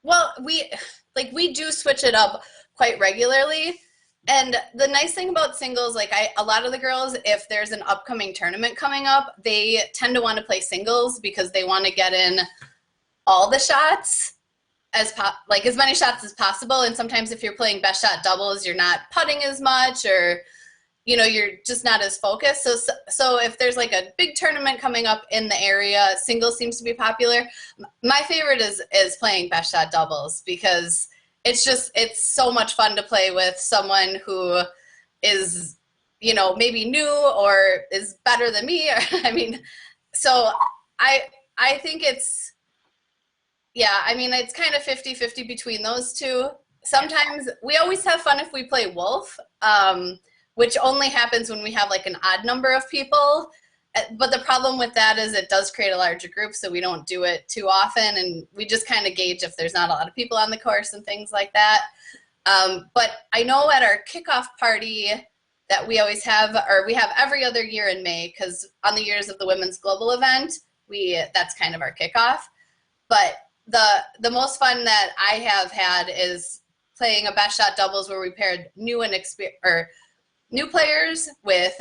Well, we do switch it up quite regularly. And the nice thing about singles, a lot of the girls, if there's an upcoming tournament coming up, they tend to want to play singles because they want to get in all the shots, as many shots as possible. And sometimes if you're playing best shot doubles, you're not putting as much, or, you know, you're just not as focused. So if there's like a big tournament coming up in the area, singles seems to be popular. My favorite is playing best shot doubles, because it's so much fun to play with someone who is, you know, maybe new or is better than me. Or, I mean, so I think it's kind of 50-50 between those two. Sometimes we always have fun if we play Wolf, which only happens when we have like an odd number of people. But the problem with that is it does create a larger group, so we don't do it too often, and we just kind of gauge if there's not a lot of people on the course and things like that. But I know at our kickoff party that we always have, or we have every other year in May, because on the years of the Women's Global event, that's kind of our kickoff. But the most fun that I have had is playing a best shot doubles where we paired new players with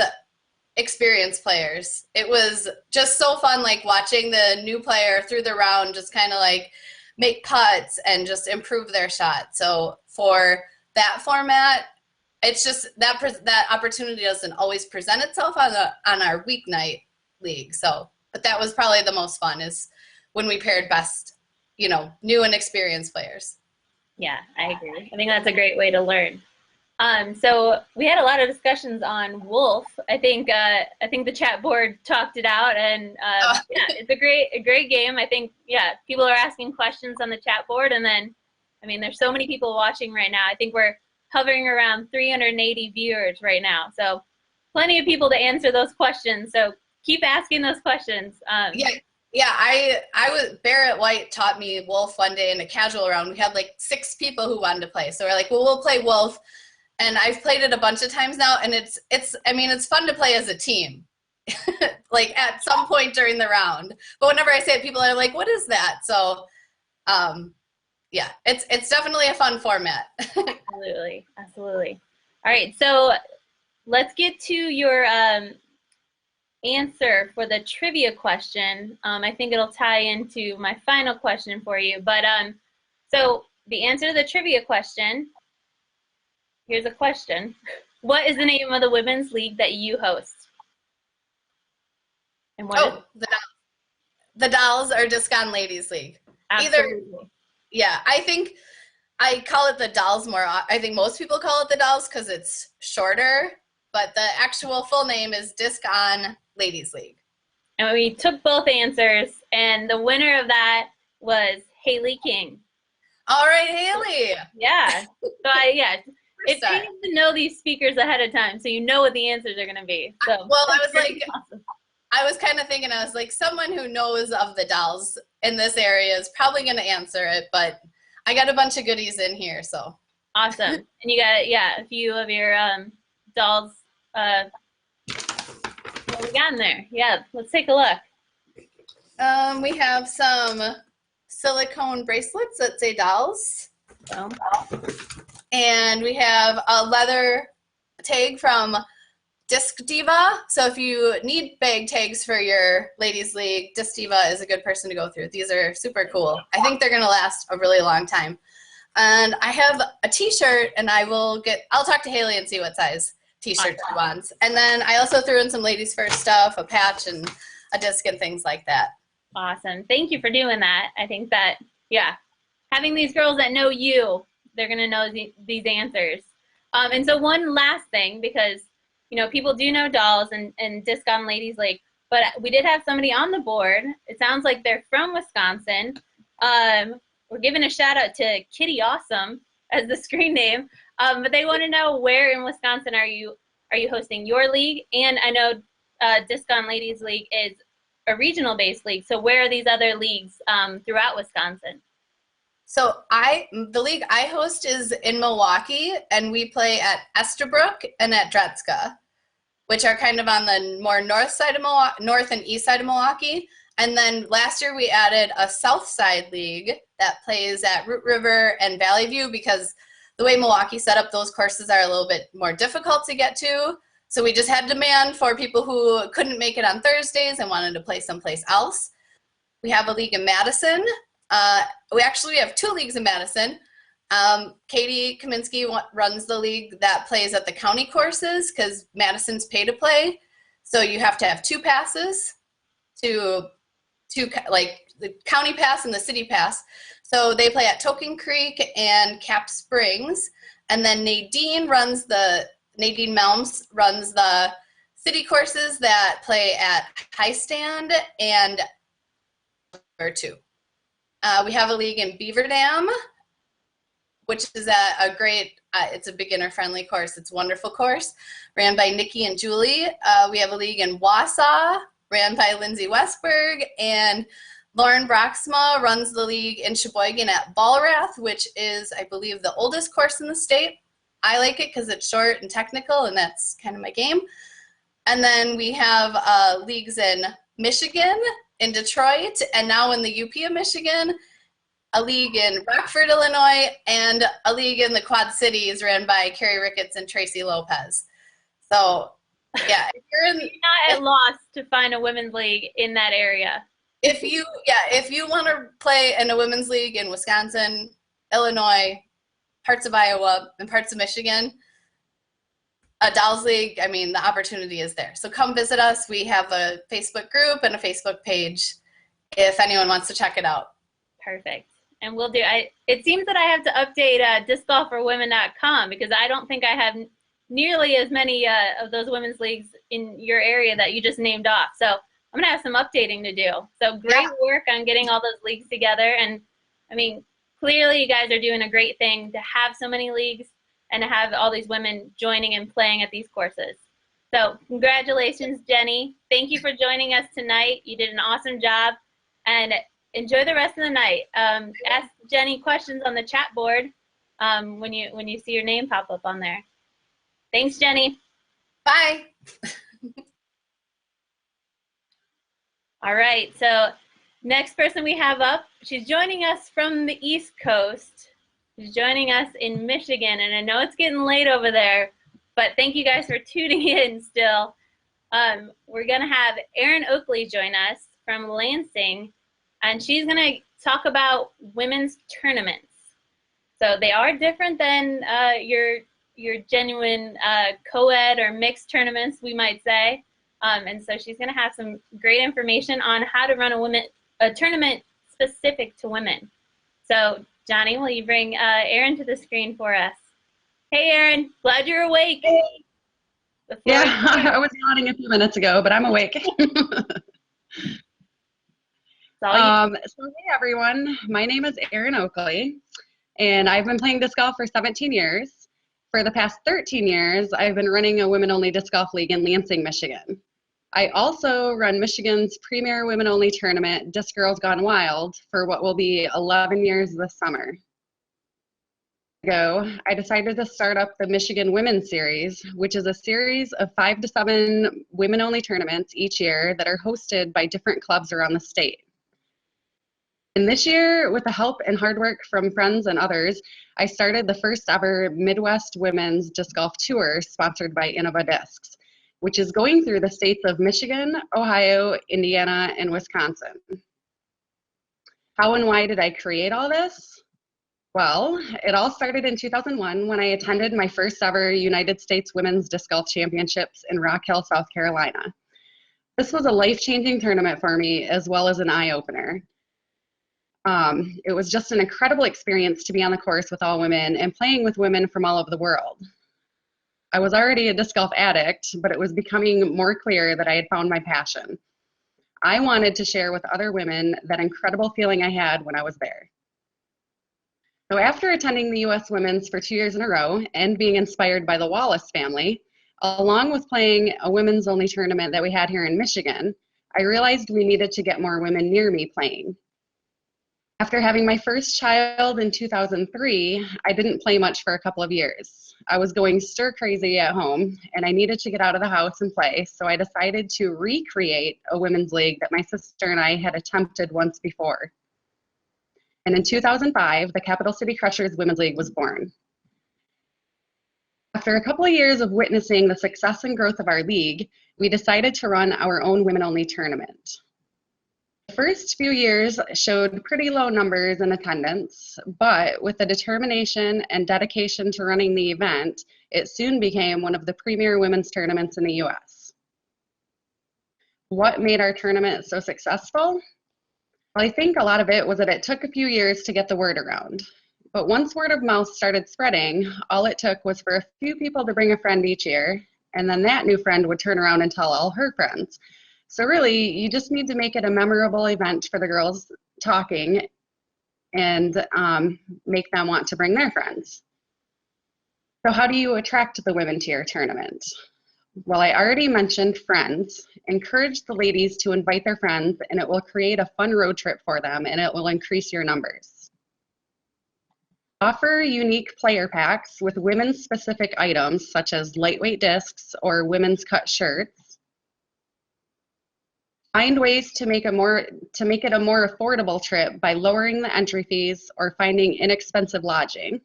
experienced players. It was just so fun, like watching the new player through the round just kind of like make putts and just improve their shot. So for that format, it's just that opportunity doesn't always present itself on our weeknight league. So, but that was probably the most fun, is when we paired best, you know, new and experienced players. Yeah, I agree. I think that's a great way to learn. So we had a lot of discussions on Wolf. I think the chat board talked it out, and yeah, it's a great game. I think, yeah, people are asking questions on the chat board, and then, I mean, there's so many people watching right now. I think we're hovering around 380 viewers right now, so plenty of people to answer those questions. So keep asking those questions. Barrett White taught me Wolf one day in a casual round. We had like 6 people who wanted to play, so we're like, well, we'll play Wolf. And I've played it a bunch of times now, and it's fun to play as a team, like at some point during the round. But whenever I say it, people are like, "What is that?" So, yeah, it's definitely a fun format. Absolutely. All right, so let's get to your answer for the trivia question. I think it'll tie into my final question for you. But so the answer to the trivia question. Here's a question. What is the name of the women's league that you host? And what the Dolls or Discon Ladies League. Absolutely. Yeah, I think I call it the Dolls more. I think most people call it the Dolls because it's shorter, but the actual full name is Discon Ladies League. And we took both answers, and the winner of that was Haley King. All right, Haley. Yeah. So it's nice to know these speakers ahead of time, so you know what the answers are going to be. So, well, I was like, awesome. I was kind of thinking, I was like, someone who knows of the Dolls in this area is probably going to answer it, but I got a bunch of goodies in here, so. Awesome. And you got, a few of your Dolls What we got in there? Yeah, let's take a look. We have some silicone bracelets that say dolls. So, And we have a leather tag from Disc Diva. So if you need bag tags for your ladies league, Disc Diva is a good person to go through. These are super cool. I think they're going to last a really long time. And I have a t-shirt, and I'll talk to Haley and see what size t-shirt she wants. And then I also threw in some ladies first stuff, a patch and a disc and things like that. awesome. Thank you for doing that. I think that, yeah, having these girls that know you, they're going to know these answers. And so one last thing, because, you know, people do know dolls and Disc on Ladies League, but we did have somebody on the board. It sounds like they're from Wisconsin. We're giving a shout out to Kitty Awesome as the screen name, but they want to know where in Wisconsin are you hosting your league? And I know Disc on Ladies League is a regional based league. So where are these other leagues throughout Wisconsin? So the league I host is in Milwaukee, and we play at Estabrook and at Dretska, which are kind of on the more north side of Milwaukee, north and east side of Milwaukee. And then last year we added a south side league that plays at Root River and Valley View, because the way Milwaukee set up, those courses are a little bit more difficult to get to. So we just had demand for people who couldn't make it on Thursdays and wanted to play someplace else. We have a league in Madison. We have two leagues in Madison. Katie Kaminsky runs the league that plays at the county courses, because Madison's pay to play. So you have to have 2 passes to like the county pass and the city pass. So they play at Token Creek and Cap Springs. And then Nadine Melms runs the city courses that play at High Stand and two. We have a league in Beaver Dam, which is a great, it's a beginner-friendly course. It's a wonderful course, ran by Nikki and Julie. We have a league in Wausau, ran by Lindsay Westberg, and Lauren Broxma runs the league in Sheboygan at Ballrath, which is, I believe, the oldest course in the state. I like it because it's short and technical, and that's kind of my game. And then we have leagues in Michigan, in Detroit, and now in the UP of Michigan, a league in Rockford, Illinois, and a league in the Quad Cities ran by Carrie Ricketts and Tracy Lopez. So, yeah, if you're not at a loss to find a women's league in that area. If you want to play in a women's league in Wisconsin, Illinois, parts of Iowa, and parts of Michigan, a Dolls League, I mean, the opportunity is there. So come visit us. We have a Facebook group and a Facebook page if anyone wants to check it out. Perfect. And we'll do. It seems that I have to update discgolferwomen.com, because I don't think I have nearly as many of those women's leagues in your area that you just named off. So I'm going to have some updating to do. So great work on getting all those leagues together. And, I mean, clearly you guys are doing a great thing to have so many leagues and to have all these women joining and playing at these courses. So congratulations, Jenny. Thank you for joining us tonight. You did an awesome job. And enjoy the rest of the night. Ask Jenny questions on the chat board when you see your name pop up on there. Thanks, Jenny. Bye. All right, so next person we have up, she's joining us from the East Coast. She's joining us in Michigan, and I know it's getting late over there, but thank you guys for tuning in still. We're going to have Erin Oakley join us from Lansing, and she's going to talk about women's tournaments. So they are different than your genuine co-ed or mixed tournaments, we might say. And so she's going to have some great information on how to run a tournament specific to women. So Johnny, will you bring Erin to the screen for us? Hey, Erin, glad you're awake. Yeah, I was yawning a few minutes ago, but I'm awake. So hey everyone, my name is Erin Oakley, and I've been playing disc golf for 17 years. For the past 13 years, I've been running a women-only disc golf league in Lansing, Michigan. I also run Michigan's premier women-only tournament, Disc Girls Gone Wild, for what will be 11 years this summer. ago, I decided to start up the Michigan Women's Series, which is a series of 5 to 7 women-only tournaments each year that are hosted by different clubs around the state. And this year, with the help and hard work from friends and others, I started the first ever Midwest Women's Disc Golf Tour sponsored by Innova Discs, which is going through the states of Michigan, Ohio, Indiana, and Wisconsin. How and why did I create all this? Well, it all started in 2001 when I attended my first ever United States Women's Disc Golf Championships in Rock Hill, South Carolina. This was a life-changing tournament for me as well as an eye-opener. It was just an incredible experience to be on the course with all women and playing with women from all over the world. I was already a disc golf addict, but it was becoming more clear that I had found my passion. I wanted to share with other women that incredible feeling I had when I was there. So after attending the U.S. Women's for 2 years in a row and being inspired by the Wallace family, along with playing a women's only tournament that we had here in Michigan, I realized we needed to get more women near me playing. After having my first child in 2003, I didn't play much for a couple of years. I was going stir crazy at home and I needed to get out of the house and play, so I decided to recreate a women's league that my sister and I had attempted once before. And in 2005, the Capital City Crushers Women's League was born. After a couple of years of witnessing the success and growth of our league, we decided to run our own women-only tournament. The first few years showed pretty low numbers in attendance, but with the determination and dedication to running the event, it soon became one of the premier women's tournaments in the U.S. What made our tournament so successful? Well, I think a lot of it was that it took a few years to get the word around. But once word of mouth started spreading, all it took was for a few people to bring a friend each year, and then that new friend would turn around and tell all her friends. So really, you just need to make it a memorable event for the girls talking and make them want to bring their friends. So how do you attract the women to your tournament? Well, I already mentioned friends. Encourage the ladies to invite their friends and it will create a fun road trip for them and it will increase your numbers. Offer unique player packs with women's specific items such as lightweight discs or women's cut shirts. Find ways to make it a more affordable trip by lowering the entry fees or finding inexpensive lodging.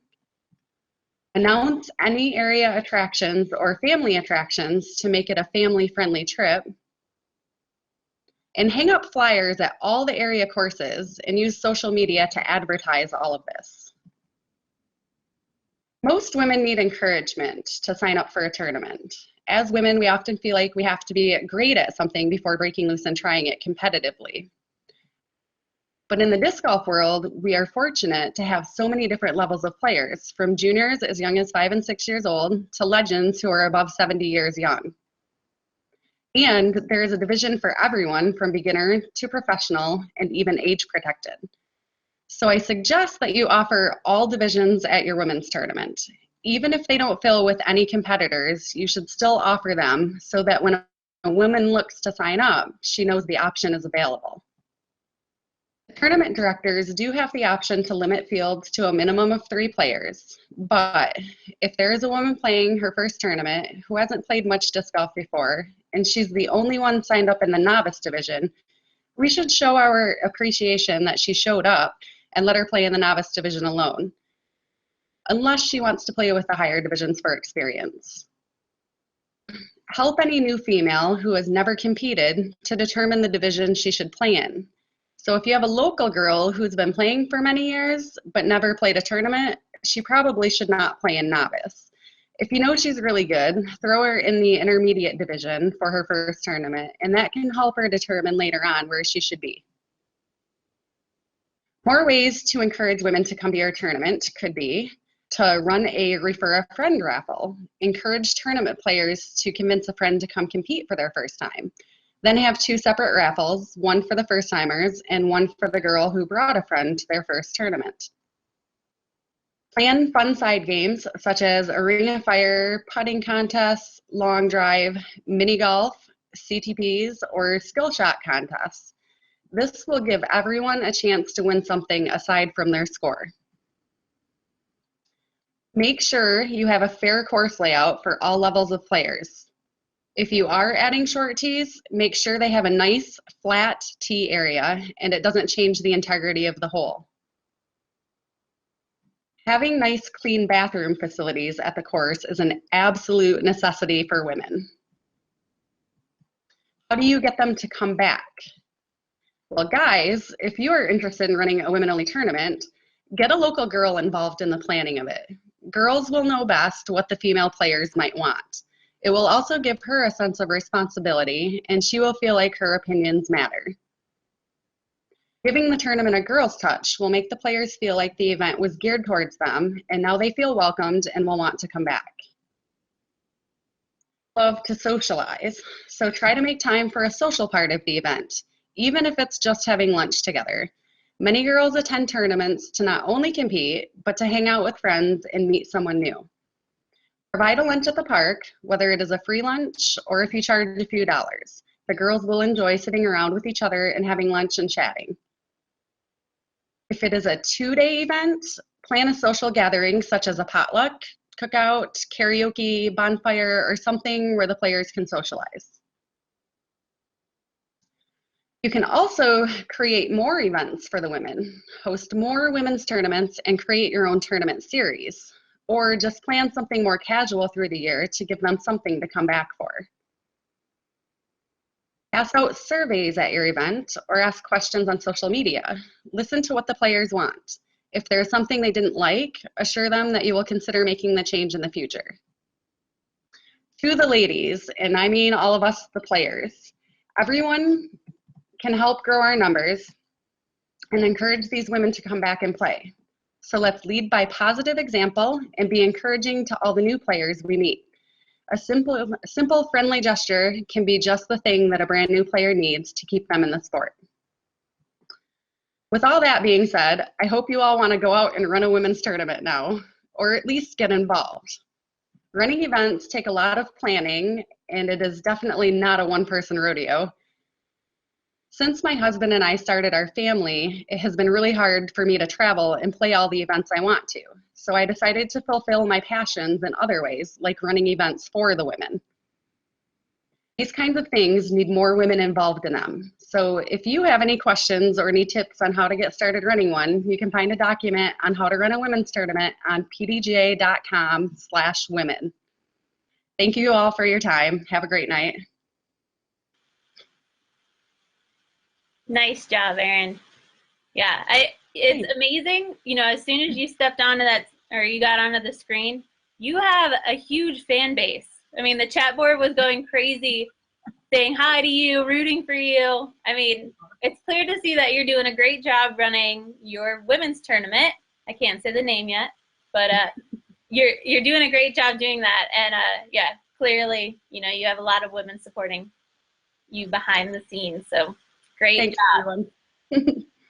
Announce any area attractions or family attractions to make it a family-friendly trip. And hang up flyers at all the area courses and use social media to advertise all of this. Most women need encouragement to sign up for a tournament. As women, we often feel like we have to be great at something before breaking loose and trying it competitively. But in the disc golf world, we are fortunate to have so many different levels of players, from juniors as young as 5 and 6 years old to legends who are above 70 years young. And there is a division for everyone from beginner to professional and even age protected. So I suggest that you offer all divisions at your women's tournament. Even if they don't fill with any competitors, you should still offer them so that when a woman looks to sign up, she knows the option is available. Tournament directors do have the option to limit fields to a minimum of 3 players, but if there is a woman playing her first tournament who hasn't played much disc golf before, and she's the only one signed up in the novice division, we should show our appreciation that she showed up and let her play in the novice division alone, unless she wants to play with the higher divisions for experience. Help any new female who has never competed to determine the division she should play in. So if you have a local girl who's been playing for many years but never played a tournament, she probably should not play in novice. If you know she's really good, throw her in the intermediate division for her first tournament, and that can help her determine later on where she should be. More ways to encourage women to come to your tournament could be to run a refer a friend raffle. Encourage tournament players to convince a friend to come compete for their first time. Then have 2 separate raffles, one for the first timers and one for the girl who brought a friend to their first tournament. Plan fun side games such as arena fire, putting contests, long drive, mini golf, CTPs, or skill shot contests. This will give everyone a chance to win something aside from their score. Make sure you have a fair course layout for all levels of players. If you are adding short tees, make sure they have a nice flat tee area and it doesn't change the integrity of the hole. Having nice, clean bathroom facilities at the course is an absolute necessity for women. How do you get them to come back? Well, guys, if you are interested in running a women-only tournament, get a local girl involved in the planning of it. Girls will know best what the female players might want. It will also give her a sense of responsibility, and she will feel like her opinions matter. Giving the tournament a girl's touch will make the players feel like the event was geared towards them, and now they feel welcomed and will want to come back. Love to socialize, so try to make time for a social part of the event, even if it's just having lunch together. Many girls attend tournaments to not only compete, but to hang out with friends and meet someone new. Provide a lunch at the park, whether it is a free lunch or if you charge a few dollars. The girls will enjoy sitting around with each other and having lunch and chatting. If it is a 2-day event, plan a social gathering such as a potluck, cookout, karaoke, bonfire, or something where the players can socialize. You can also create more events for the women, host more women's tournaments, and create your own tournament series, or just plan something more casual through the year to give them something to come back for. Pass out surveys at your event or ask questions on social media. Listen to what the players want. If there's something they didn't like, assure them that you will consider making the change in the future. To the ladies, and I mean all of us, the players, everyone can help grow our numbers and encourage these women to come back and play. So let's lead by positive example and be encouraging to all the new players we meet. A simple, friendly gesture can be just the thing that a brand new player needs to keep them in the sport. With all that being said, I hope you all want to go out and run a women's tournament now, or at least get involved. Running events take a lot of planning, and it is definitely not a one-person rodeo. Since my husband and I started our family, it has been really hard for me to travel and play all the events I want to. So I decided to fulfill my passions in other ways, like running events for the women. These kinds of things need more women involved in them. So if you have any questions or any tips on how to get started running one, you can find a document on how to run a women's tournament on pdga.com/women. Thank you all for your time. Have a great night. Nice job, Erin. Yeah, it's amazing. You know, as soon as you stepped onto that, or you got onto the screen, you have a huge fan base. I mean, the chat board was going crazy, saying hi to you, rooting for you. I mean, it's clear to see that you're doing a great job running your women's tournament. I can't say the name yet, but you're doing a great job doing that. And yeah, clearly, you know, you have a lot of women supporting you behind the scenes. So great job.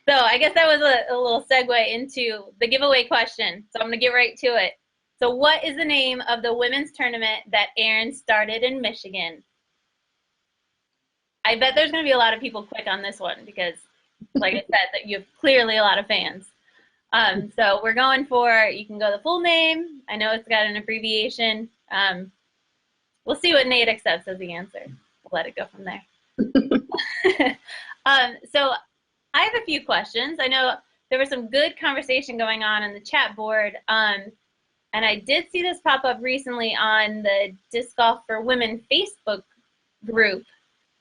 So I guess that was a little segue into the giveaway question. So I'm going to get right to it. So what is the name of the women's tournament that Erin started in Michigan? I bet there's going to be a lot of people quick on this one because, like I said, that you have clearly a lot of fans. So we're going for, you can go the full name. I know it's got an abbreviation. We'll see what Nate accepts as the answer. We'll let it go from there. So I have a few questions. I know there was some good conversation going on in the chat board. And I did see this pop up recently on the Disc Golf for Women Facebook group.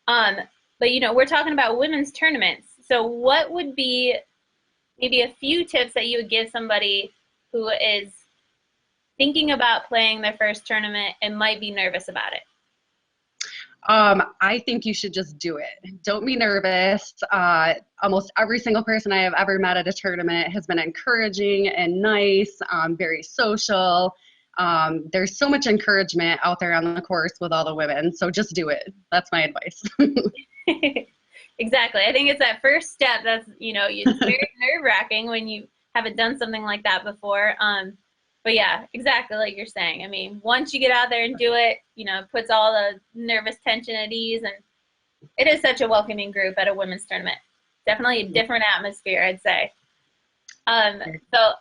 But, you know, we're talking about women's tournaments. So what would be maybe a few tips that you would give somebody who is thinking about playing their first tournament and might be nervous about it? I think you should just do it. Don't be nervous. Almost every single person I have ever met at a tournament has been encouraging and nice, very social. There's so much encouragement out there on the course with all the women, so just do it. That's my advice. Exactly. I think it's that first step that's, you know, it's very nerve-wracking when you haven't done something like that before. But yeah, exactly like you're saying. I mean, once you get out there and do it, you know, it puts all the nervous tension at ease, and it is such a welcoming group at a women's tournament. Definitely a different atmosphere, I'd say. So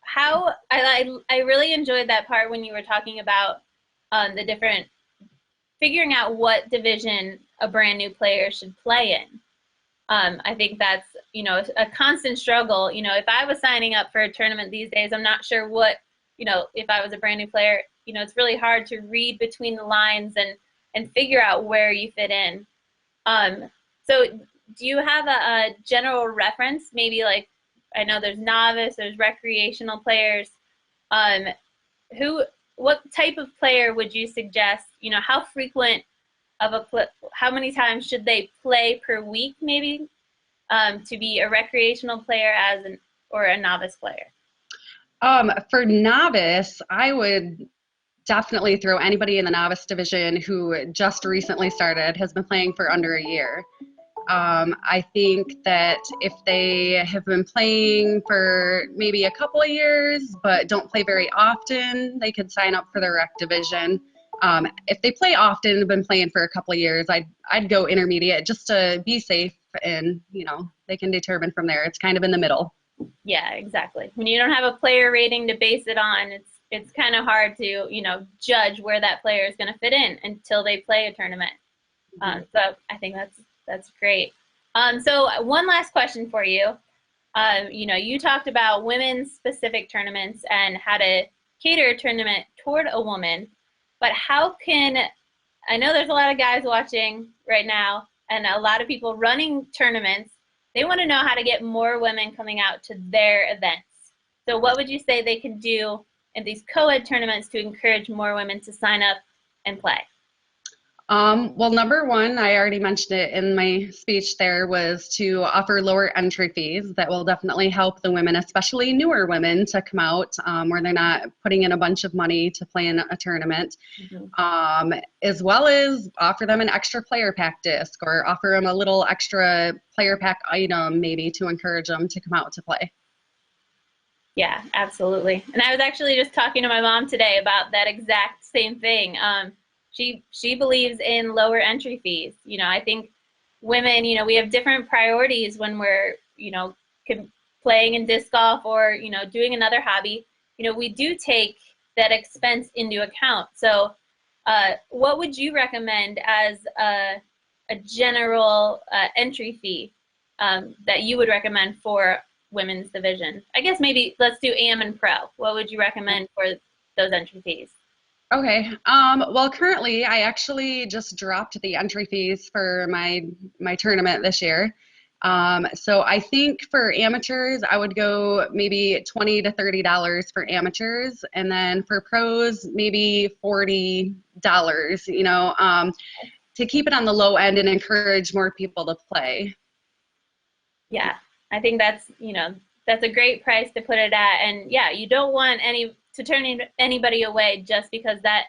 how I really enjoyed that part when you were talking about the different figuring out what division a brand new player should play in. I think that's, you know, a constant struggle. You know, if I was signing up for a tournament these days, I'm not sure what, you know, if I was a brand new player, you know, it's really hard to read between the lines and figure out where you fit in. So do you have a general reference? Maybe like, I know there's novice, there's recreational players. What type of player would you suggest? You know, how frequent of how many times should they play per week, maybe, to be a recreational player or a novice player? For novice, I would definitely throw anybody in the novice division who just recently started, has been playing for under a year. I think that if they have been playing for maybe a couple of years but don't play very often, they could sign up for the rec division. If they play often and have been playing for a couple of years, I'd go intermediate just to be safe, and you know, they can determine from there. It's kind of in the middle. Yeah, exactly. When you don't have a player rating to base it on, it's kind of hard to, you know, judge where that player is going to fit in until they play a tournament. So I think that's great. So one last question for you. You know, you talked about women's specific tournaments and how to cater a tournament toward a woman, but how can, I know there's a lot of guys watching right now and a lot of people running tournaments. They want to know how to get more women coming out to their events. So what would you say they can do in these co-ed tournaments to encourage more women to sign up and play? Well, number one, I already mentioned it in my speech there, was to offer lower entry fees. That will definitely help the women, especially newer women, to come out where they're not putting in a bunch of money to play in a tournament. As well as offer them an extra player pack disc, or offer them a little extra player pack item maybe to encourage them to come out to play. Yeah, absolutely. And I was actually just talking to my mom today about that exact same thing. She believes in lower entry fees. You know, I think women, you know, we have different priorities when we're, you know, playing in disc golf or, you know, doing another hobby. You know, we do take that expense into account. So what would you recommend as a general entry fee that you would recommend for women's division? I guess maybe let's do AM and Pro. What would you recommend for those entry fees? Okay. Well, currently I actually just dropped the entry fees for my tournament this year. So I think for amateurs, I would go maybe $20 to $30 for amateurs, and then for pros, maybe $40, you know, to keep it on the low end and encourage more people to play. Yeah, I think that's, you know, that's a great price to put it at. And yeah, you don't want to turn anybody away just because that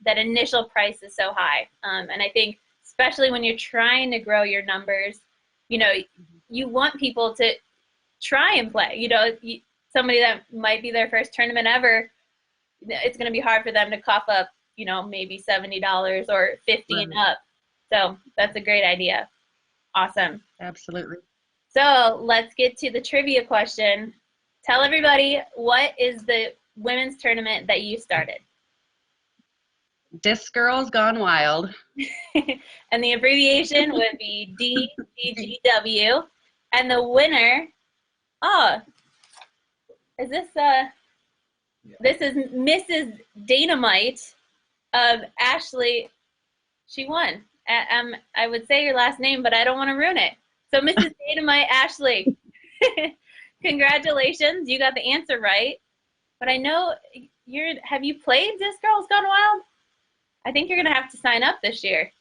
initial price is so high. And I think especially when you're trying to grow your numbers, you know, you want people to try and play. You know, somebody that might be their first tournament ever, it's going to be hard for them to cough up, you know, maybe $70 or $50 and up. So that's a great idea. Awesome. Absolutely. So let's get to the trivia question. Tell everybody, what is the women's tournament that you started? Disc Girls Gone Wild. And the abbreviation would be DGGW. And the winner, is this this is Mrs. Dynamite. Ashley, she won. I would say your last name, but I don't want to ruin it. So Mrs. Dynamite, Ashley, congratulations. You got the answer right. But I know have you played Disc Girls Gone Wild? I think you're going to have to sign up this year.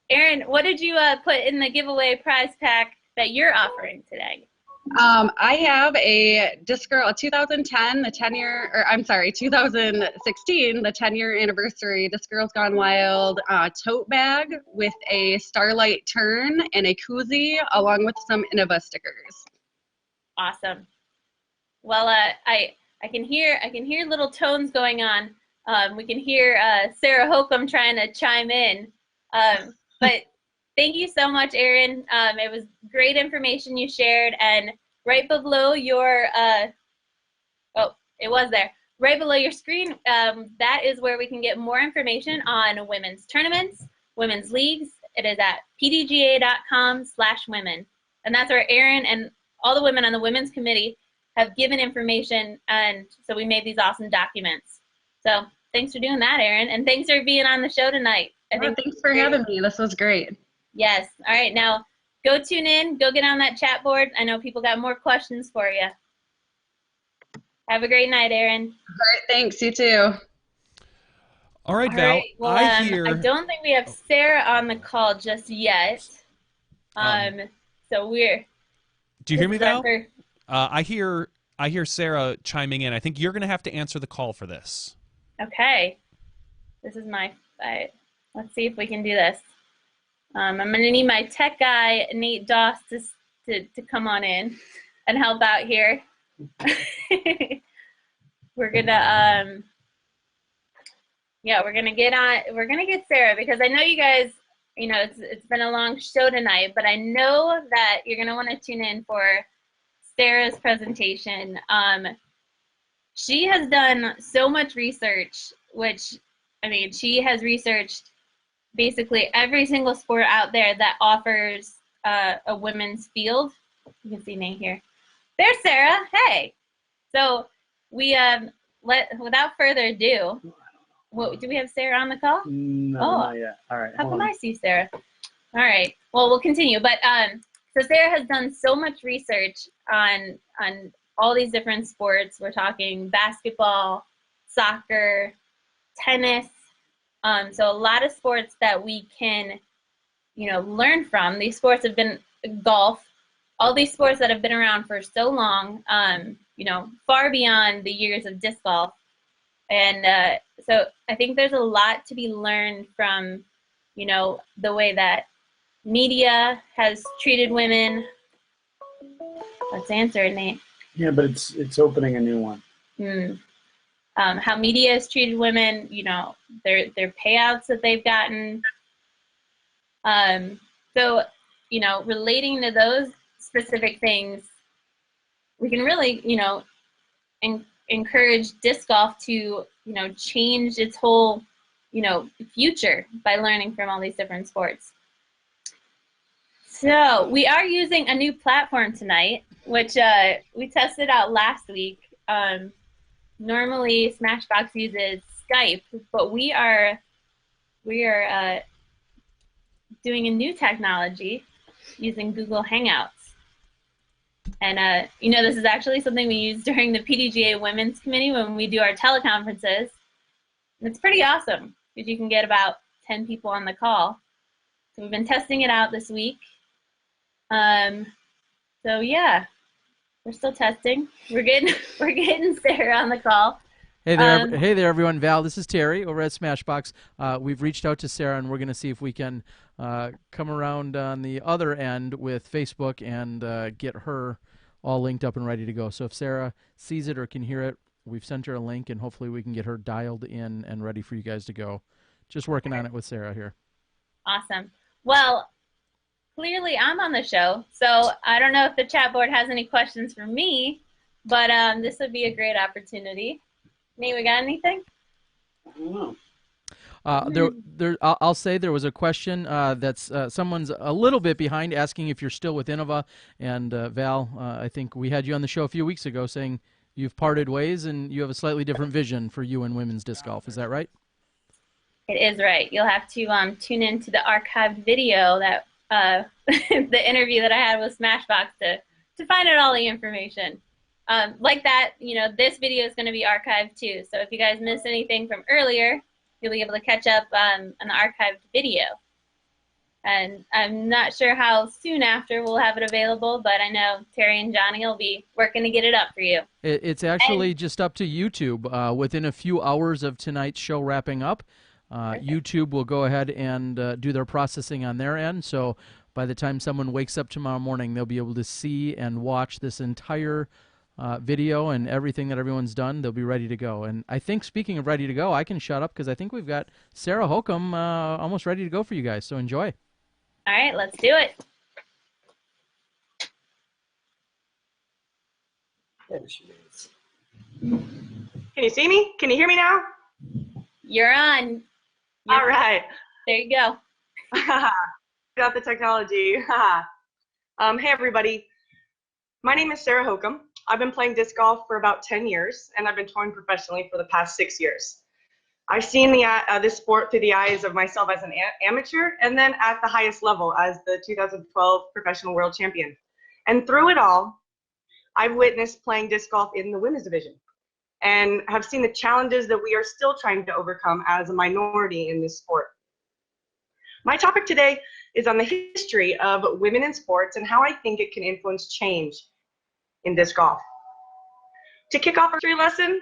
Erin, what did you put in the giveaway prize pack that you're offering today? I have a Disc Girl, a 2010, 2016, the 10-year anniversary Disc Girls Gone Wild tote bag with a Starlight turn and a koozie, along with some Innova stickers. Awesome. Well, I can hear little tones going on. We can hear Sarah Hokom trying to chime in. But thank you so much, Erin. It was great information you shared. And right below your it was there. Right below your screen, that is where we can get more information on women's tournaments, women's leagues. It is at pdga.com/women. And that's where Erin and all the women on the women's committee have given information, and so we made these awesome documents. So thanks for doing that, Erin, and thanks for being on the show tonight. Thanks for having me. This was great. Yes. All right, now go tune in, go get on that chat board. I know people got more questions for you. Have a great night, Erin. All right, thanks. You too. All right, All Val. right, well, I hear. I don't think we have Sarah on the call just yet. So we're. Do you hear me, Val? Her... I hear Sarah chiming in. I think you're going to have to answer the call for this. Okay. This is my. Let's see if we can do this. I'm going to need my tech guy, Nate Doss, to come on in and help out here. We're gonna we're gonna get Sarah, because I know you guys, you know, it's been a long show tonight, but I know that you're gonna want to tune in for Sarah's presentation. She has done so much research, which, I mean, she has researched basically every single sport out there that offers a women's field. You can see Nate here. There's Sarah. Hey. So we without further ado, do we have Sarah on the call? No, not yet. All right. How come I see Sarah? All right. Well, we'll continue. But so Sarah has done so much research on all these different sports. We're talking basketball, soccer, tennis. So a lot of sports that we can, you know, learn from. These sports have been golf. All these sports that have been around for so long, you know, far beyond the years of disc golf. And so I think there's a lot to be learned from, you know, the way that media has treated women. Let's answer it, Nate. Yeah, but it's opening a new one. How media has treated women, you know, their payouts that they've gotten. So, you know, relating to those specific things, we can really, you know, encourage disc golf to, you know, change its whole, you know, future by learning from all these different sports. So we are using a new platform tonight, which we tested out last week. Normally Smashbox uses Skype, but we are doing a new technology using Google Hangouts. And, you know, this is actually something we use during the PDGA Women's Committee when we do our teleconferences. And it's pretty awesome because you can get about 10 people on the call. So we've been testing it out this week. So yeah, we're still testing. We're getting Sarah on the call. Hey there, everyone. Val, this is Terry over at Smashbox. We've reached out to Sarah, and we're going to see if we can come around on the other end with Facebook and get her all linked up and ready to go. So if Sarah sees it or can hear it, we've sent her a link, and hopefully we can get her dialed in and ready for you guys to go. Just working on it with Sarah here. Awesome. Well, clearly I'm on the show, so I don't know if the chat board has any questions for me, but this would be a great opportunity. Nate, we got anything? I don't know. I'll say there was a question that's someone's a little bit behind, asking if you're still with Innova. And Val, I think we had you on the show a few weeks ago saying you've parted ways and you have a slightly different vision for you and women's disc golf. Is that right? It is right. You'll have to tune into the archived video that the interview that I had with Smashbox to find out all the information. Like that, you know, this video is going to be archived too. So if you guys missed anything from earlier, you'll be able to catch up on the archived video. And I'm not sure how soon after we'll have it available, but I know Terry and Johnny will be working to get it up for you. It's actually just up to YouTube. Within a few hours of tonight's show wrapping up, YouTube will go ahead and do their processing on their end. So by the time someone wakes up tomorrow morning, they'll be able to see and watch this entire video and everything that everyone's done. They'll be ready to go. And I think, speaking of ready to go, I can shut up because I think we've got Sarah Hokom almost ready to go for you guys. So enjoy. All right, let's do it. There she is. Can you see me? Can you hear me now? You're on. All right. There you go. Got the technology. Hey, everybody. My name is Sarah Hokom. I've been playing disc golf for about 10 years, and I've been touring professionally for the past 6 years. I've seen this sport through the eyes of myself as an amateur, and then at the highest level as the 2012 professional world champion. And through it all, I've witnessed playing disc golf in the women's division and have seen the challenges that we are still trying to overcome as a minority in this sport. My topic today is on the history of women in sports and how I think it can influence change in disc golf. To kick off our history lesson,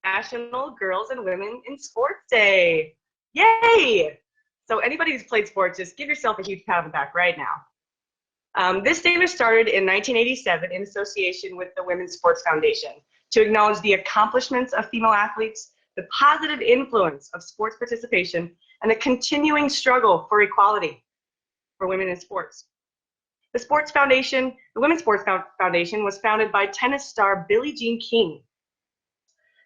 National Girls and Women in Sports Day. Yay! So anybody who's played sports, just give yourself a huge pat on the back right now. This day was started in 1987 in association with the Women's Sports Foundation to acknowledge the accomplishments of female athletes, the positive influence of sports participation, and the continuing struggle for equality for women in sports. The Women's Sports Foundation was founded by tennis star Billie Jean King.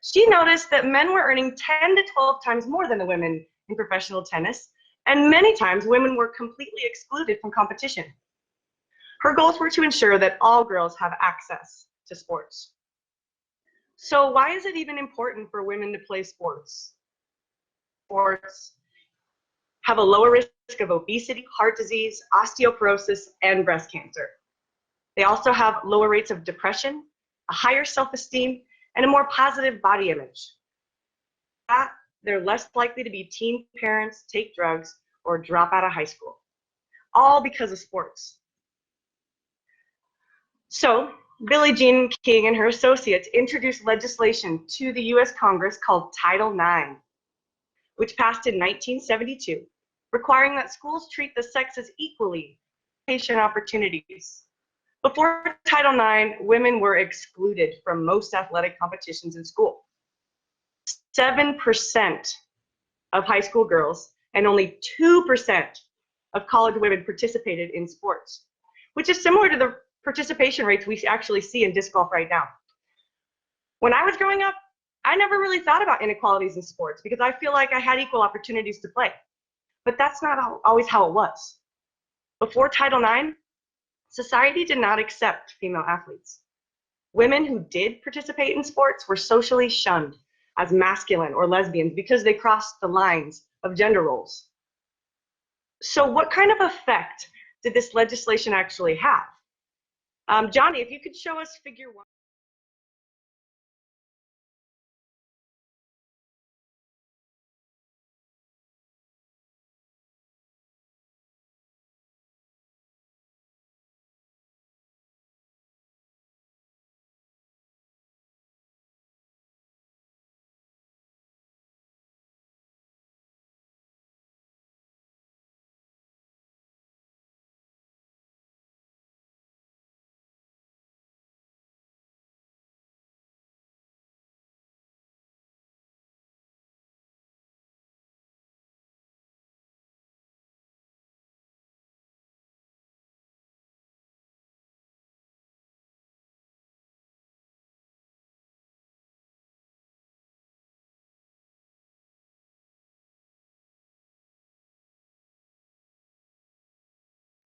She noticed that men were earning 10 to 12 times more than the women in professional tennis, and many times women were completely excluded from competition. Her goals were to ensure that all girls have access to sports. So why is it even important for women to play sports? Sports have a lower risk of obesity, heart disease, osteoporosis, and breast cancer. They also have lower rates of depression, a higher self-esteem, and a more positive body image. They're less likely to be teen parents, take drugs, or drop out of high school, all because of sports. So Billie Jean King and her associates introduced legislation to the US Congress called Title IX, which passed in 1972, requiring that schools treat the sexes equally for education opportunities. Before Title IX, women were excluded from most athletic competitions in school. 7% of high school girls and only 2% of college women participated in sports, which is similar to the participation rates we actually see in disc golf right now. When I was growing up, I never really thought about inequalities in sports because I feel like I had equal opportunities to play. But that's not always how it was. Before Title IX, society did not accept female athletes. Women who did participate in sports were socially shunned as masculine or lesbians because they crossed the lines of gender roles. So what kind of effect did this legislation actually have? Johnny, if you could show us figure 1.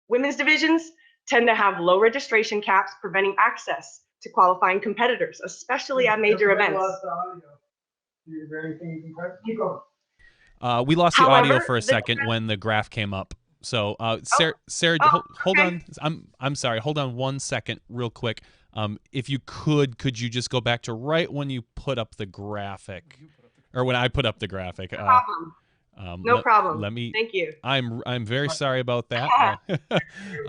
Women's divisions tend to have low registration caps, preventing access to qualifying competitors, especially at major events. Is there anything you can press? Keep going. We lost the However, audio for a second when the graph came up. So, Sarah, hold okay. on. I'm sorry. Hold on 1 second, real quick. If you could you just go back to right when you put up the graphic, or when I put up the graphic? No problem. No problem. Let me. Thank you. I'm very sorry about that.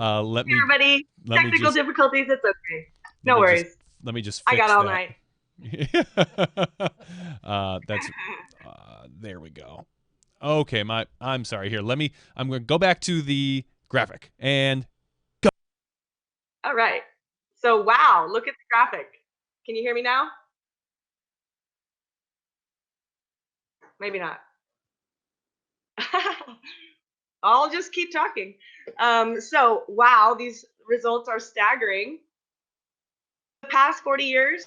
Everybody, technical difficulties. It's okay. No worries. Let me just. I got all that. night. That's. There we go. Okay, I'm sorry. Here, I'm going to go back to the graphic and go. All right. So, wow, look at the graphic. Can you hear me now? Maybe not. I'll just keep talking. So, wow, these results are staggering. The past 40 years,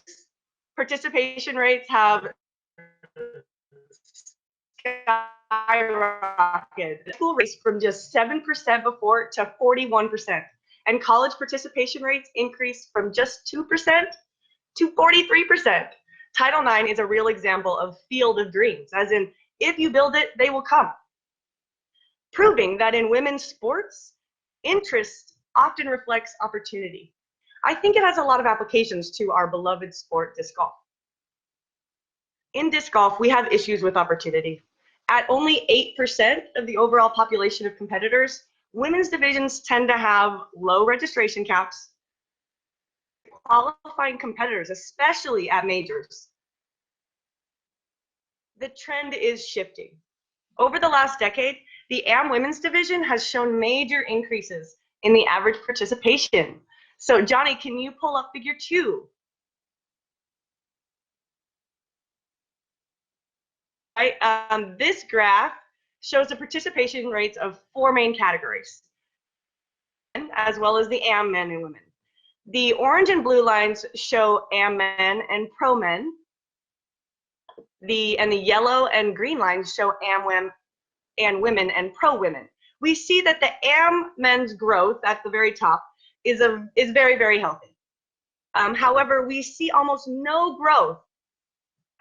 participation rates have skyrocketed. School rates from just 7% before to 41%. And college participation rates increased from just 2% to 43%. Title IX is a real example of field of dreams, as in, if you build it, they will come. Proving that in women's sports, interest often reflects opportunity. I think it has a lot of applications to our beloved sport, disc golf. In disc golf, we have issues with opportunity. At only 8% of the overall population of competitors, women's divisions tend to have low registration caps. Qualifying competitors, especially at majors. The trend is shifting. Over the last decade, the AM women's division has shown major increases in the average participation. So Johnny, can you pull up figure 2? Right, this graph shows the participation rates of 4 main categories, as well as the AM men and women. The orange and blue lines show AM men and pro men. The yellow and green lines show AM women and pro women. We see that the AM men's growth at the very top is very, very healthy. However, we see almost no growth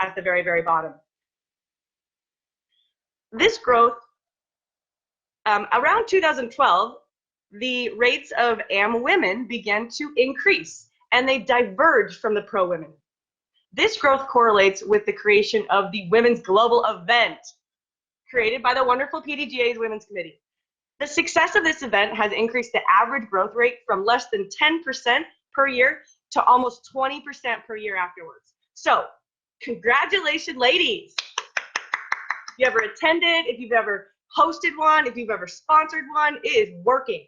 at the very, very bottom. This growth, around 2012, the rates of AM women began to increase, and they diverged from the pro women. This growth correlates with the creation of the Women's Global Event, created by the wonderful PDGA's Women's Committee. The success of this event has increased the average growth rate from less than 10% per year to almost 20% per year afterwards. So, congratulations, ladies. If you ever attended, if you've ever hosted one, if you've ever sponsored one, it is working.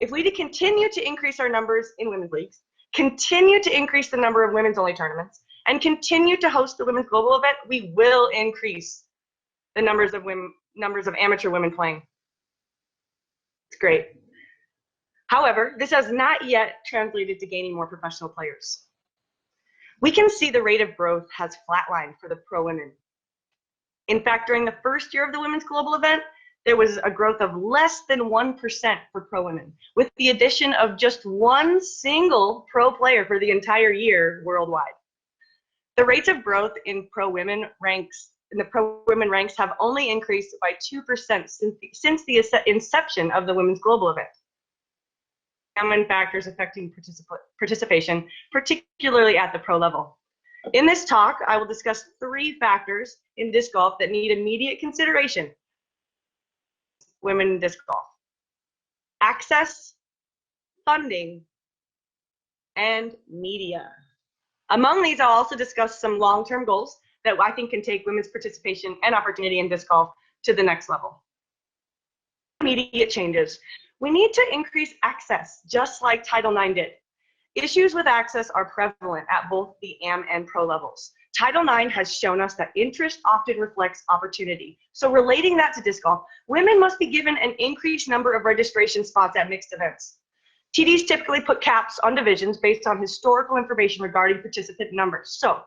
If we continue to increase our numbers in women's leagues, continue to increase the number of women's only tournaments, and continue to host the Women's Global Event, we will increase the numbers of amateur women playing. It's great. However, this has not yet translated to gaining more professional players. We can see the rate of growth has flatlined for the pro women. In fact, during the first year of the Women's Global Event, there was a growth of less than 1% for pro women, with the addition of just one single pro player for the entire year worldwide. The rates of growth in pro women ranks have only increased by 2% since the inception of the Women's Global Event. Common factors affecting participation, particularly at the pro level. In this talk, I will discuss 3 factors in disc golf that need immediate consideration. Women in disc golf: access, funding, and media. Among these, I'll also discuss some long-term goals that I think can take women's participation and opportunity in disc golf to the next level. Immediate changes. We need to increase access, just like Title IX did. Issues with access are prevalent at both the AM and pro levels. Title IX has shown us that interest often reflects opportunity. So relating that to disc golf, women must be given an increased number of registration spots at mixed events. TDs typically put caps on divisions based on historical information regarding participant numbers. So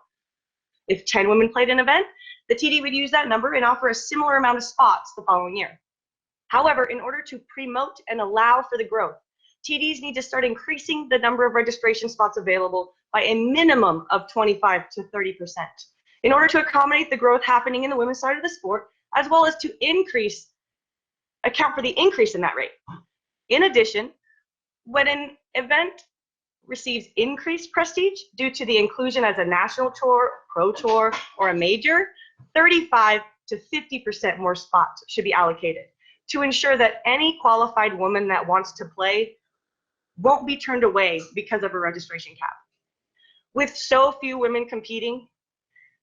if 10 women played an event, the TD would use that number and offer a similar amount of spots the following year. However, in order to promote and allow for the growth, TDs need to start increasing the number of registration spots available by a minimum of 25 to 30% in order to accommodate the growth happening in the women's side of the sport, as well as to account for the increase in that rate. In addition, when an event receives increased prestige due to the inclusion as a national tour, pro tour, or a major, 35 to 50% more spots should be allocated to ensure that any qualified woman that wants to play won't be turned away because of a registration cap. With so few women competing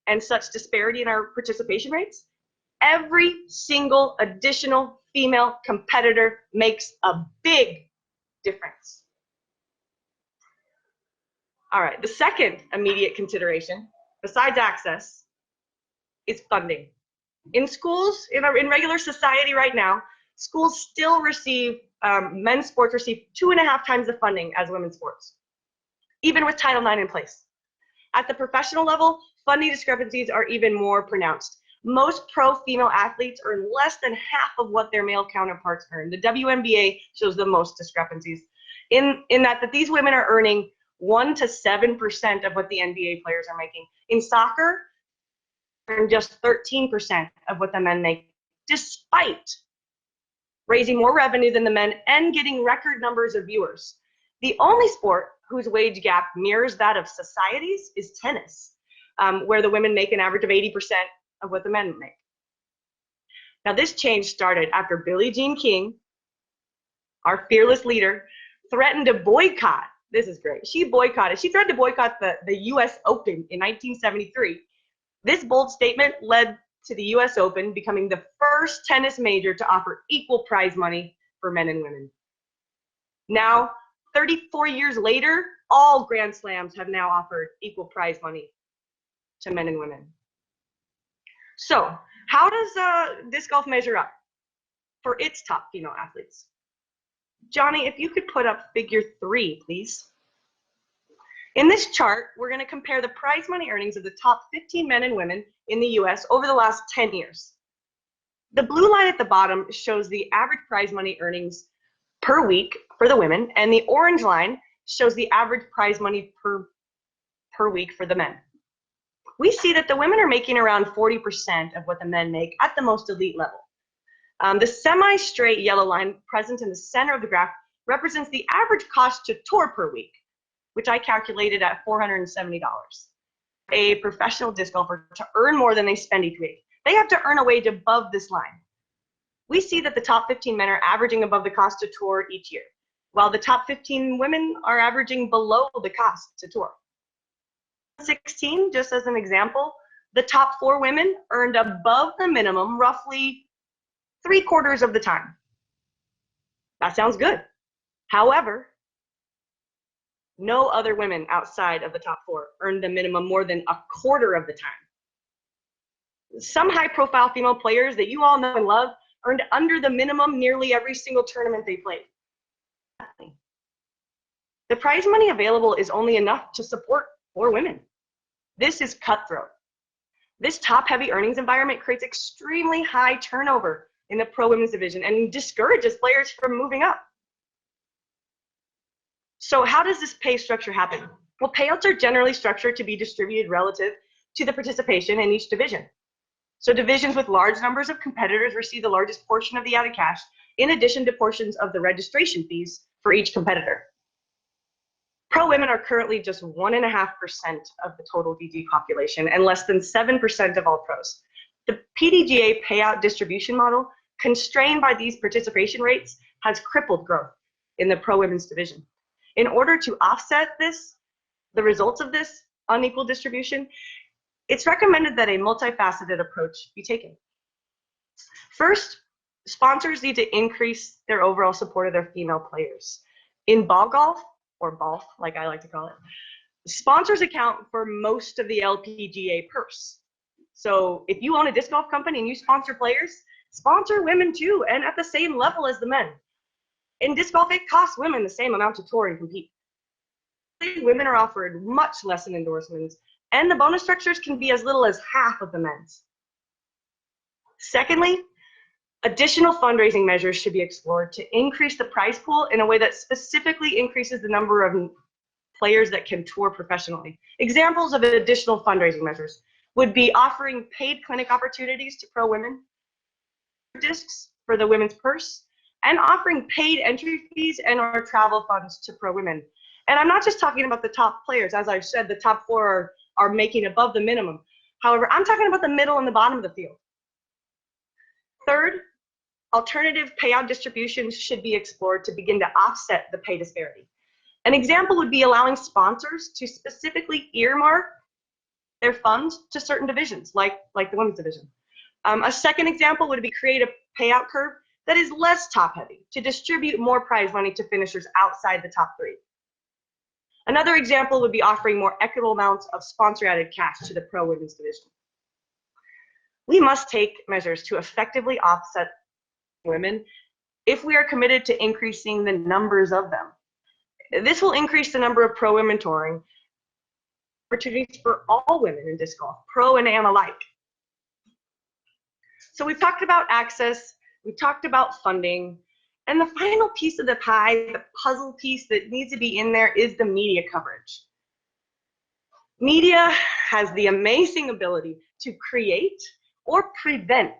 and such disparity in our participation rates, every single additional female competitor makes a big difference. All right, the second immediate consideration, besides access, is funding. In schools, in regular society right now, schools still receive, men's sports receive 2.5 times the funding as women's sports, even with Title IX in place. At the professional level, funding discrepancies are even more pronounced. Most pro female athletes earn less than half of what their male counterparts earn. The WNBA shows the most discrepancies in that these women are earning 1 to 7% of what the NBA players are making. In soccer, earn just 13% of what the men make, despite raising more revenue than the men and getting record numbers of viewers. The only sport whose wage gap mirrors that of societies is tennis, where the women make an average of 80% of what the men make. Now, this change started after Billie Jean King, our fearless leader, threatened to boycott. This is great. She threatened to boycott the US Open in 1973. This bold statement led to the US Open becoming the first tennis major to offer equal prize money for men and women. Now, 34 years later, all Grand Slams have now offered equal prize money to men and women. So, how does disc golf measure up for its top female athletes? Johnny, if you could put up figure 3, please. In this chart, we're going to compare the prize money earnings of the top 15 men and women in the US over the last 10 years. The blue line at the bottom shows the average prize money earnings per week for the women, and the orange line shows the average prize money per week for the men. We see that the women are making around 40% of what the men make at the most elite level. The semi-straight yellow line present in the center of the graph represents the average cost to tour per week, which I calculated at $470. A professional disc golfer, to earn more than they spend each week, they have to earn a wage above this line. We see that the top 15 men are averaging above the cost to tour each year, while the top 15 women are averaging below the cost to tour. 16, just as an example, the top 4 women earned above the minimum roughly 3/4 of the time. That sounds good. However, no other women outside of the top 4 earned the minimum more than 1/4 of the time. Some high-profile female players that you all know and love earned under the minimum nearly every single tournament they played. The prize money available is only enough to support 4 women. This is cutthroat. This top-heavy earnings environment creates extremely high turnover in the pro women's division and discourages players from moving up. So how does this pay structure happen? Well, payouts are generally structured to be distributed relative to the participation in each division. So divisions with large numbers of competitors receive the largest portion of the added cash, in addition to portions of the registration fees for each competitor. Pro women are currently just 1.5% of the total DG population and less than 7% of all pros. The PDGA payout distribution model, constrained by these participation rates, has crippled growth in the pro women's division. In order to offset the results of this unequal distribution, it's recommended that a multifaceted approach be taken. First, sponsors need to increase their overall support of their female players. In ball golf, or golf, like I like to call it, sponsors account for most of the LPGA purse. So if you own a disc golf company and you sponsor players, sponsor women too, and at the same level as the men. In disc golf, it costs women the same amount to tour and compete. Women are offered much less in endorsements, and the bonus structures can be as little as half of the men's. Secondly, additional fundraising measures should be explored to increase the prize pool in a way that specifically increases the number of players that can tour professionally. Examples of additional fundraising measures would be offering paid clinic opportunities to pro women, discs for the women's purse, and offering paid entry fees and/or travel funds to pro women. And I'm not just talking about the top players. As I've said, the top 4 are making above the minimum. However, I'm talking about the middle and the bottom of the field. Third, alternative payout distributions should be explored to begin to offset the pay disparity. An example would be allowing sponsors to specifically earmark their funds to certain divisions, like the women's division. A second example would be create a payout curve that is less top-heavy to distribute more prize money to finishers outside the top 3. Another example would be offering more equitable amounts of sponsor-added cash to the pro women's division. We must take measures to effectively offset women if we are committed to increasing the numbers of them. This will increase the number of pro women touring, opportunities for all women in disc golf, pro and am alike. So we've talked about access, we've talked about funding, and the final piece of the pie, the puzzle piece that needs to be in there, is the media coverage. Media has the amazing ability to create or prevent.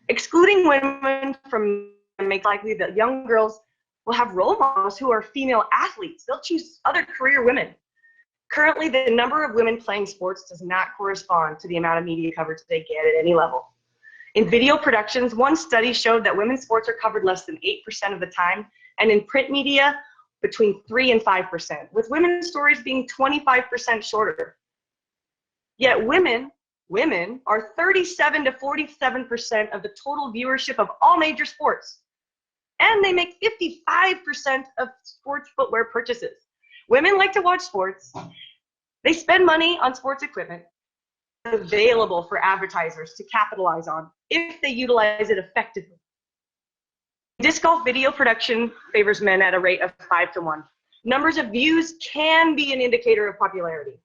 Excluding women from makes likely that young girls will have role models who are female athletes. They'll choose other career women. Currently, the number of women playing sports does not correspond to the amount of media coverage they get at any level. In video productions, one study showed that women's sports are covered less than 8% of the time, and in print media, between 3 and 5%, with women's stories being 25% shorter. Yet women are 37 to 47% of the total viewership of all major sports, and they make 55% of sports footwear purchases. Women like to watch sports. They spend money on sports equipment available for advertisers to capitalize on if they utilize it effectively. Disc golf video production favors men at a rate of 5 to 1. Numbers of views can be an indicator of popularity,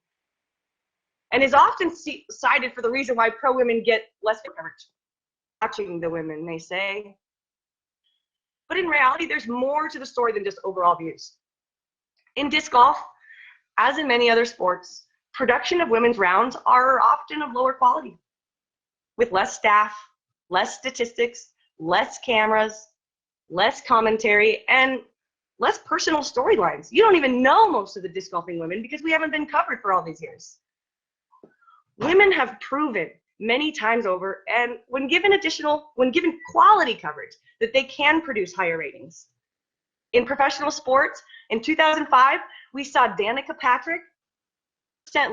and is often cited for the reason why pro women get less coverage. Watching the women, they say. But in reality, there's more to the story than just overall views. In disc golf, as in many other sports, production of women's rounds are often of lower quality, with less staff, less statistics, less cameras, less commentary, and less personal storylines. You don't even know most of the disc golfing women because we haven't been covered for all these years. Women have proven many times over, and when given quality coverage, that they can produce higher ratings. In professional sports, in 2005, we saw Danica Patrick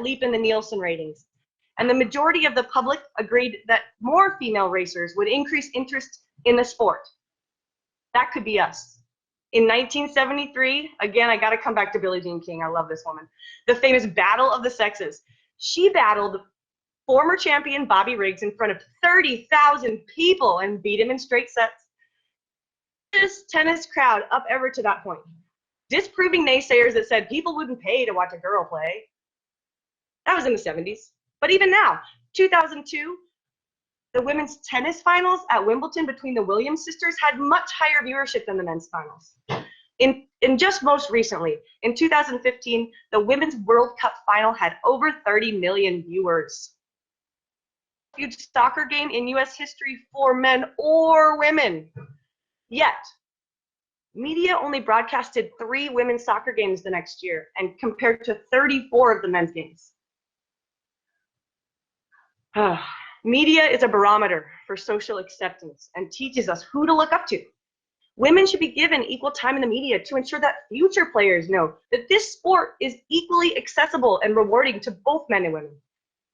leap in the Nielsen ratings, and the majority of the public agreed that more female racers would increase interest in the sport. That could be us. In 1973, again, I got to come back to Billie Jean King. I love this woman. The famous Battle of the Sexes. She battled former champion Bobby Riggs in front of 30,000 people and beat him in straight sets. This tennis crowd up ever to that point, disproving naysayers that said people wouldn't pay to watch a girl play. That was in the 70s. But even now, 2002, the women's tennis finals at Wimbledon between the Williams sisters had much higher viewership than the men's finals. In just most recently, in 2015, the Women's World Cup final had over 30 million viewers. Huge soccer game in US history for men or women. Yet, media only broadcasted 3 women's soccer games the next year, and compared to 34 of the men's games. Media is a barometer for social acceptance and teaches us who to look up to. Women should be given equal time in the media to ensure that future players know that this sport is equally accessible and rewarding to both men and women,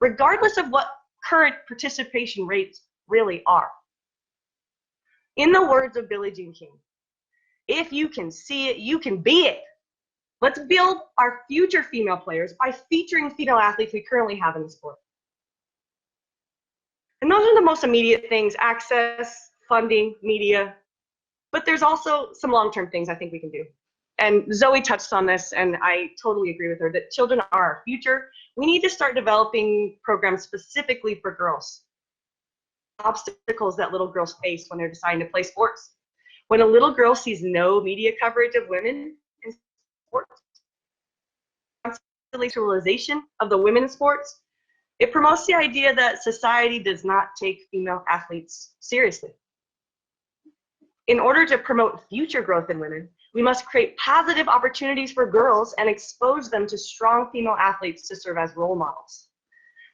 regardless of what current participation rates really are. In the words of Billie Jean King, if you can see it, you can be it. Let's build our future female players by featuring female athletes we currently have in the sport. And those are the most immediate things: access, funding, media. But there's also some long-term things I think we can do. And Zoe touched on this, and I totally agree with her, that children are our future. We need to start developing programs specifically for girls. Obstacles that little girls face when they're deciding to play sports. When a little girl sees no media coverage of women in sports, conceptualization of the women in sports, it promotes the idea that society does not take female athletes seriously. In order to promote future growth in women, we must create positive opportunities for girls and expose them to strong female athletes to serve as role models.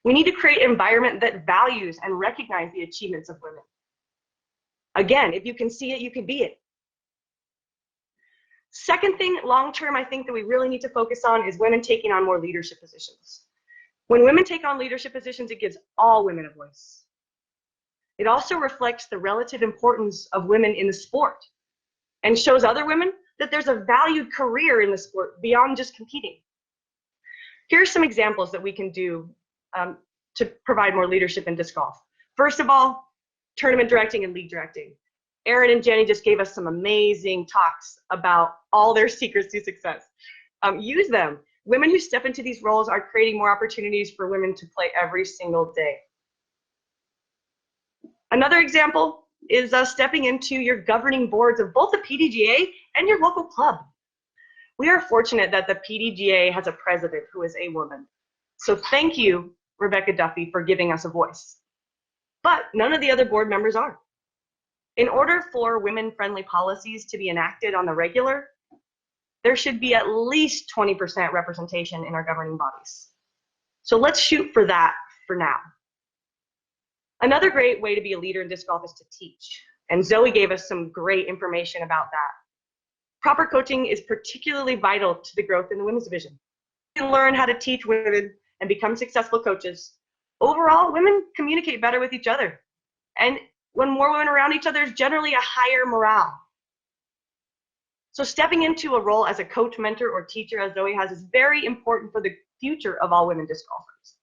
We need to create an environment that values and recognizes the achievements of women. Again, if you can see it, you can be it. Second thing, long-term, I think that we really need to focus on is women taking on more leadership positions. When women take on leadership positions, it gives all women a voice. It also reflects the relative importance of women in the sport and shows other women that there's a valued career in the sport beyond just competing. Here are some examples that we can do to provide more leadership in disc golf. First of all, tournament directing and league directing. Erin and Jenny just gave us some amazing talks about all their secrets to success. Use them. Women who step into these roles are creating more opportunities for women to play every single day. Another example is stepping into your governing boards of both the PDGA and your local club. We are fortunate that the PDGA has a president who is a woman. So thank you, Rebecca Duffy, for giving us a voice. But none of the other board members are. In order for women-friendly policies to be enacted on the regular, there should be at least 20% representation in our governing bodies. So let's shoot for that for now. Another great way to be a leader in disc golf is to teach. And Zoe gave us some great information about that. Proper coaching is particularly vital to the growth in the women's division. You can learn how to teach women and become successful coaches. Overall, women communicate better with each other. And when more women are around each other, there's generally a higher morale. So stepping into a role as a coach, mentor, or teacher, as Zoe has, is very important for the future of all women disc golfers.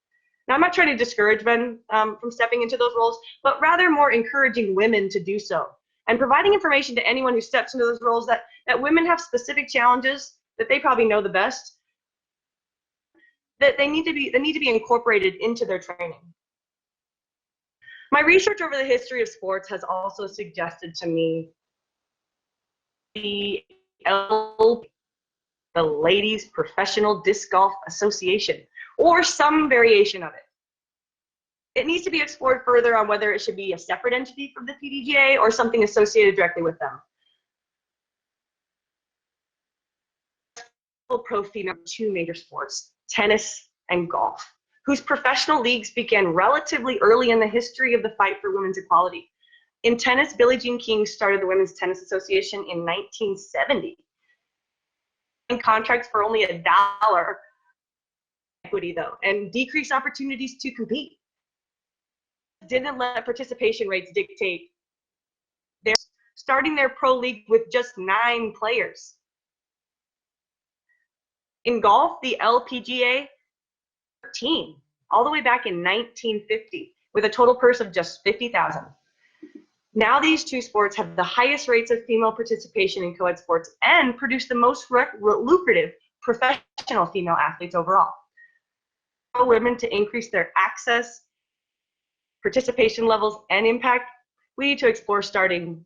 Now, I'm not trying to discourage men from stepping into those roles, but rather more encouraging women to do so and providing information to anyone who steps into those roles that women have specific challenges that they probably know the best, that they need to be incorporated into their training. My research over the history of sports has also suggested to me the Ladies Professional Disc Golf Association, or some variation of it. It needs to be explored further on whether it should be a separate entity from the PDGA or something associated directly with them. Pro female, two major sports, tennis and golf, whose professional leagues began relatively early in the history of the fight for women's equality. In tennis, Billie Jean King started the Women's Tennis Association in 1970. In contracts for only $1 equity though, and decreased opportunities to compete. Didn't let participation rates dictate. They're starting their pro league with just 9 players. In golf, the LPGA, 13, all the way back in 1950, with a total purse of just $50,000. Now these two sports have the highest rates of female participation in co-ed sports and produce the most lucrative professional female athletes overall. For women to increase their access, participation levels, and impact, we need to explore starting.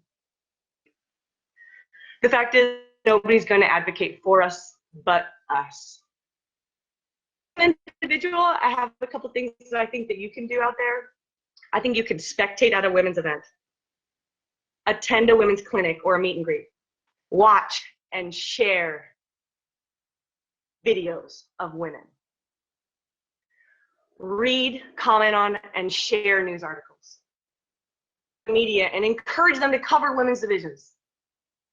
The fact is, nobody's going to advocate for us but us. As an individual, I have a couple things that I think that you can do out there. I think you can spectate at a women's event, attend a women's clinic or a meet and greet, watch and share videos of women, read, comment on, and share news articles, media, and encourage them to cover women's divisions.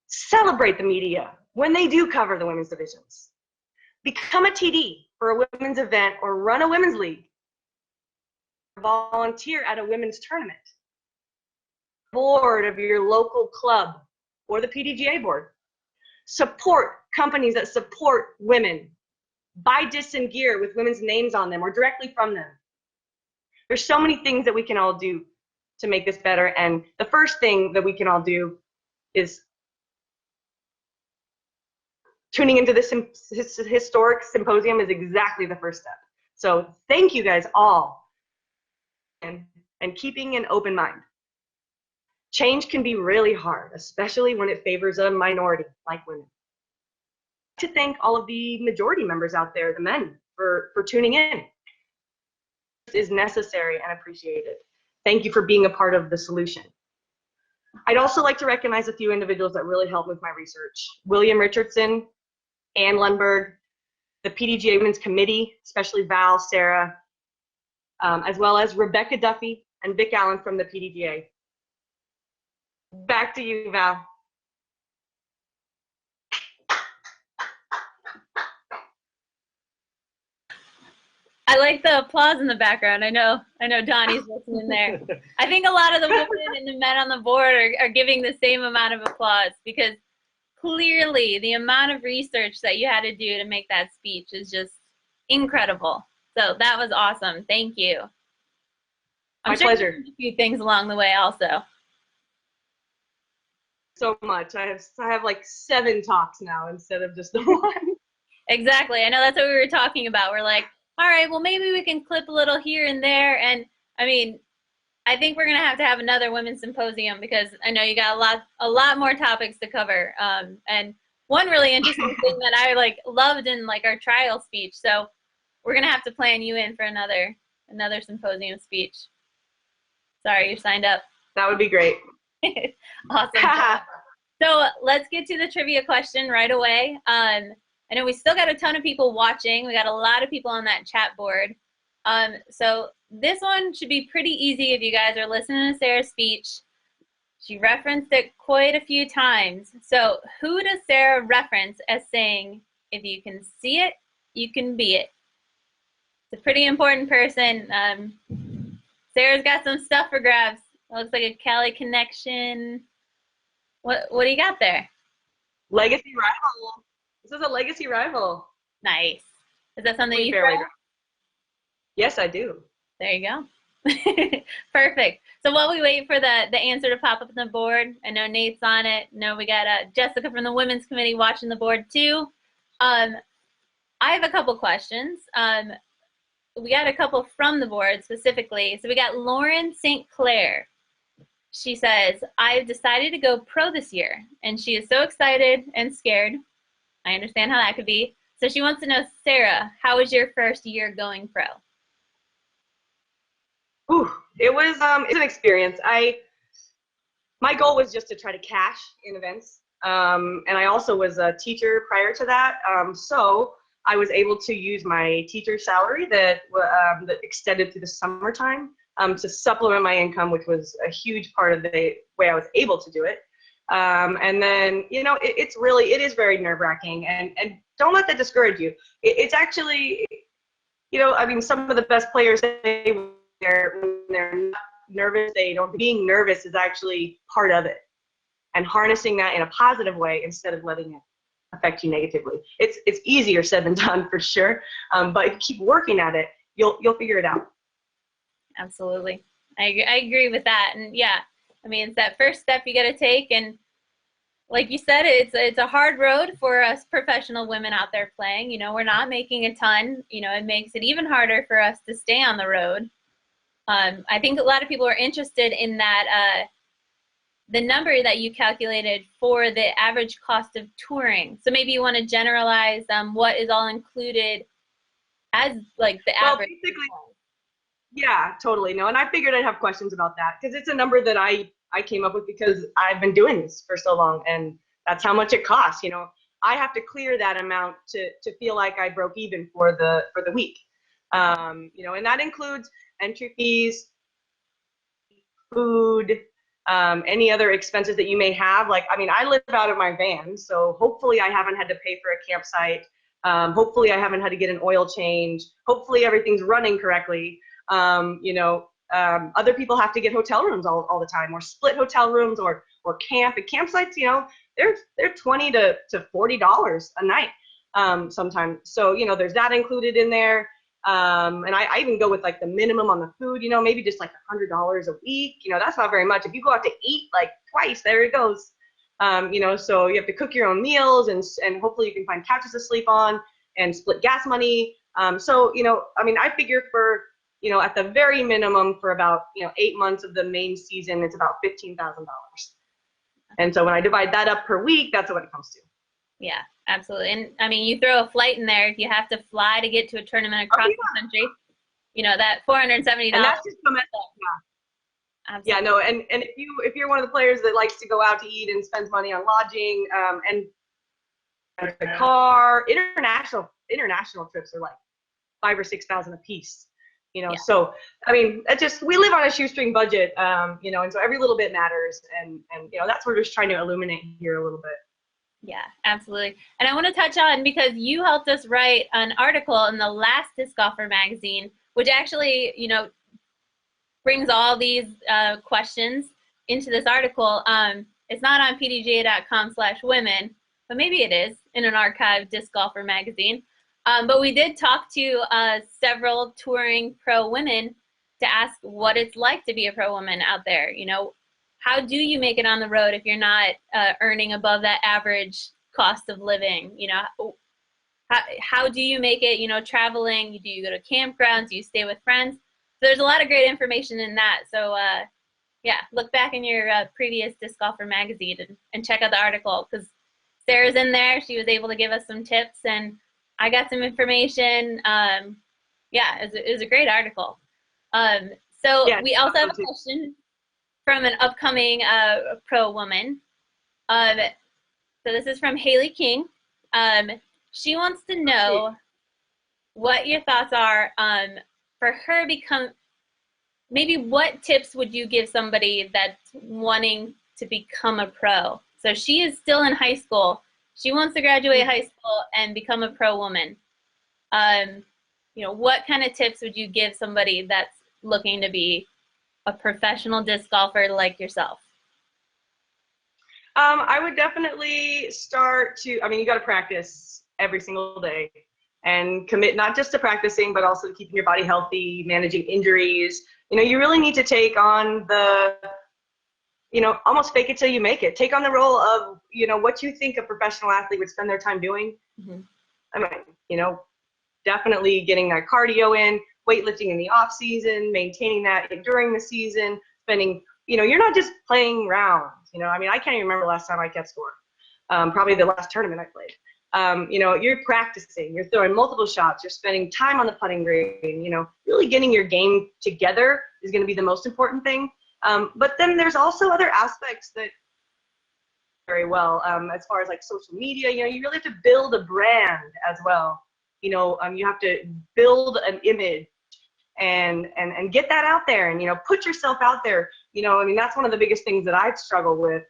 Celebrate the media when they do cover the women's divisions. Become a TD for a women's event or run a women's league. Volunteer at a women's tournament. Board of your local club or the PDGA board. Support companies that support women. Buy discs and gear with women's names on them or directly from them. There's so many things that we can all do to make this better, and the first thing that we can all do is tuning into this historic symposium is exactly the first step. So thank you guys all, and keeping an open mind. Change can be really hard, especially when it favors a minority like women. I'd like to thank all of the majority members out there, the men, for tuning in. This is necessary and appreciated. Thank you for being a part of the solution. I'd also like to recognize a few individuals that really helped with my research. William Richardson, Ann Lundberg, the PDGA Women's Committee, especially Val, Sarah, as well as Rebecca Duffy and Vic Allen from the PDGA. Back to you, Val. I like the applause in the background. I know Donnie's listening there. I think a lot of the women and the men on the board are giving the same amount of applause, because clearly the amount of research that you had to do to make that speech is just incredible. So that was awesome. Thank you. My pleasure. A few things along the way also. So much. I have like 7 talks now instead of just the one. Exactly. I know that's what we were talking about. We're like, all right, well, maybe we can clip a little here and there. And I mean, I think we're gonna have to have another women's symposium because I know you got a lot more topics to cover. And one really interesting thing that I like loved in like our trial speech. So we're gonna have to plan you in for another symposium speech. Sorry, you're signed up. That would be great. Awesome. So let's get to the trivia question right away. I know we still got a ton of people watching. We got a lot of people on that chat board. So this one should be pretty easy if you guys are listening to Sarah's speech. She referenced it quite a few times. So who does Sarah reference as saying, if you can see it, you can be it? It's a pretty important person. Sarah's got some stuff for grabs. It looks like a Cali connection. What do you got there? Legacy rival. This is a legacy rival. Nice. Is that something you throw? Yes, I do. There you go. Perfect. So while we wait for the answer to pop up on the board, I know Nate's on it. No, we got Jessica from the women's committee watching the board too. I have a couple questions. We got a couple from the board specifically. So we got Lauren St. Clair. She says, I've decided to go pro this year, and she is so excited and scared. I understand how that could be. So she wants to know, Sarah, how was your first year going pro? Ooh, it was it's an experience. My goal was just to try to cash in events, and I also was a teacher prior to that. So I was able to use my teacher salary that extended through the summertime to supplement my income, which was a huge part of the way I was able to do it. And then, you know, it is very nerve-wracking, and don't let that discourage you. It's actually, you know, I mean, some of the best players say when they're not nervous, being nervous is actually part of it, and harnessing that in a positive way instead of letting it affect you negatively. It's easier said than done for sure, but if you keep working at it, you'll figure it out. Absolutely. I agree with that. And yeah, I mean, it's that first step you got to take. And like you said, it's a hard road for us professional women out there playing. You know, we're not making a ton. You know, it makes it even harder for us to stay on the road. I think a lot of people are interested in that, the number that you calculated for the average cost of touring. So maybe you want to generalize what is all included as like the average. Basically, yeah, totally. No, and I figured I'd have questions about that because it's a number that I came up with because I've been doing this for so long, and that's how much it costs. You know, I have to clear that amount to feel like I broke even for the week. You know, and that includes entry fees, food, any other expenses that you may have. Like, I mean, I live out of my van, so hopefully I haven't had to pay for a campsite. Hopefully I haven't had to get an oil change. Hopefully everything's running correctly. You know, other people have to get hotel rooms all the time, or split hotel rooms, or camp. And campsites, you know, they're $20 to $40 a night sometimes. So, you know, there's that included in there. And I even go with like the minimum on the food, you know, maybe just like $100 a week. You know, that's not very much. If you go out to eat like twice, there it goes. You know, so you have to cook your own meals, and hopefully you can find couches to sleep on and split gas money. So, you know, I mean, I figure for, you know, at the very minimum for about, you know, 8 months of the main season, it's about $15,000. And so when I divide that up per week, that's what it comes to. Yeah, absolutely. And I mean, you throw a flight in there, if you have to fly to get to a tournament across the country, you know, that $470. And that's just domestic, yeah. Absolutely. Yeah, no, and if you're one of the players that likes to go out to eat and spends money on lodging, and the car, international trips are like $5,000 or $6,000 a piece. You know, yeah. So I mean, we live on a shoestring budget, you know, and so every little bit matters, and you know, that's what we're just trying to illuminate here a little bit. Yeah, absolutely. And I want to touch on, because you helped us write an article in the last Disc Golfer magazine, which actually, you know, brings all these questions into this article. It's not on pdga.com/women, but maybe it is in an archived Disc Golfer magazine. But we did talk to several touring pro women to ask what it's like to be a pro woman out there. You know, how do you make it on the road if you're not earning above that average cost of living? You know, how do you make it, traveling? Do you go to campgrounds? Do you stay with friends? So there's a lot of great information in that. So yeah, look back in your previous Disc Golfer magazine and check out the article, because Sarah's in there. She was able to give us some tips, and I got some information. Yeah, it was a great article. So yeah, we also have a question from an upcoming pro woman. So this is from Haley King. She wants to know what your thoughts are for her maybe what tips would you give somebody that's wanting to become a pro? So she is still in high school. She wants to graduate high school and become a pro woman. What kind of tips would you give somebody that's looking to be a professional disc golfer like yourself? I would definitely start you got to practice every single day and commit not just to practicing, but also to keeping your body healthy, managing injuries. You really need to take on almost fake it till you make it. Take on the role of, what you think a professional athlete would spend their time doing. Mm-hmm. Definitely getting that cardio in, weightlifting in the off season, maintaining that during the season, spending, you're not just playing rounds. I can't even remember the last time I kept score. Probably the last tournament I played. You're practicing, you're throwing multiple shots, you're spending time on the putting green, really getting your game together is going to be the most important thing. But then there's also other aspects that very well, as far as like social media, you really have to build a brand as well. You have to build an image and get that out there and, put yourself out there. That's one of the biggest things that I've struggled with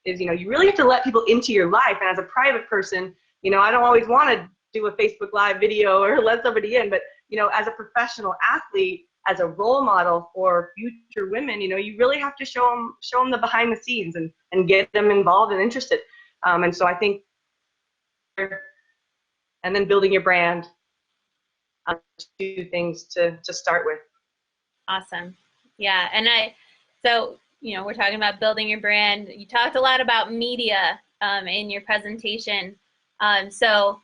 is, you really have to let people into your life. And as a private person, I don't always want to do a Facebook Live video or let somebody in, but, as a professional athlete, as a role model for future women, you really have to show them the behind the scenes and get them involved and interested. And so I think, and then building your brand, two things to start with. Awesome. Yeah. And so, we're talking about building your brand. You talked a lot about media in your presentation. So,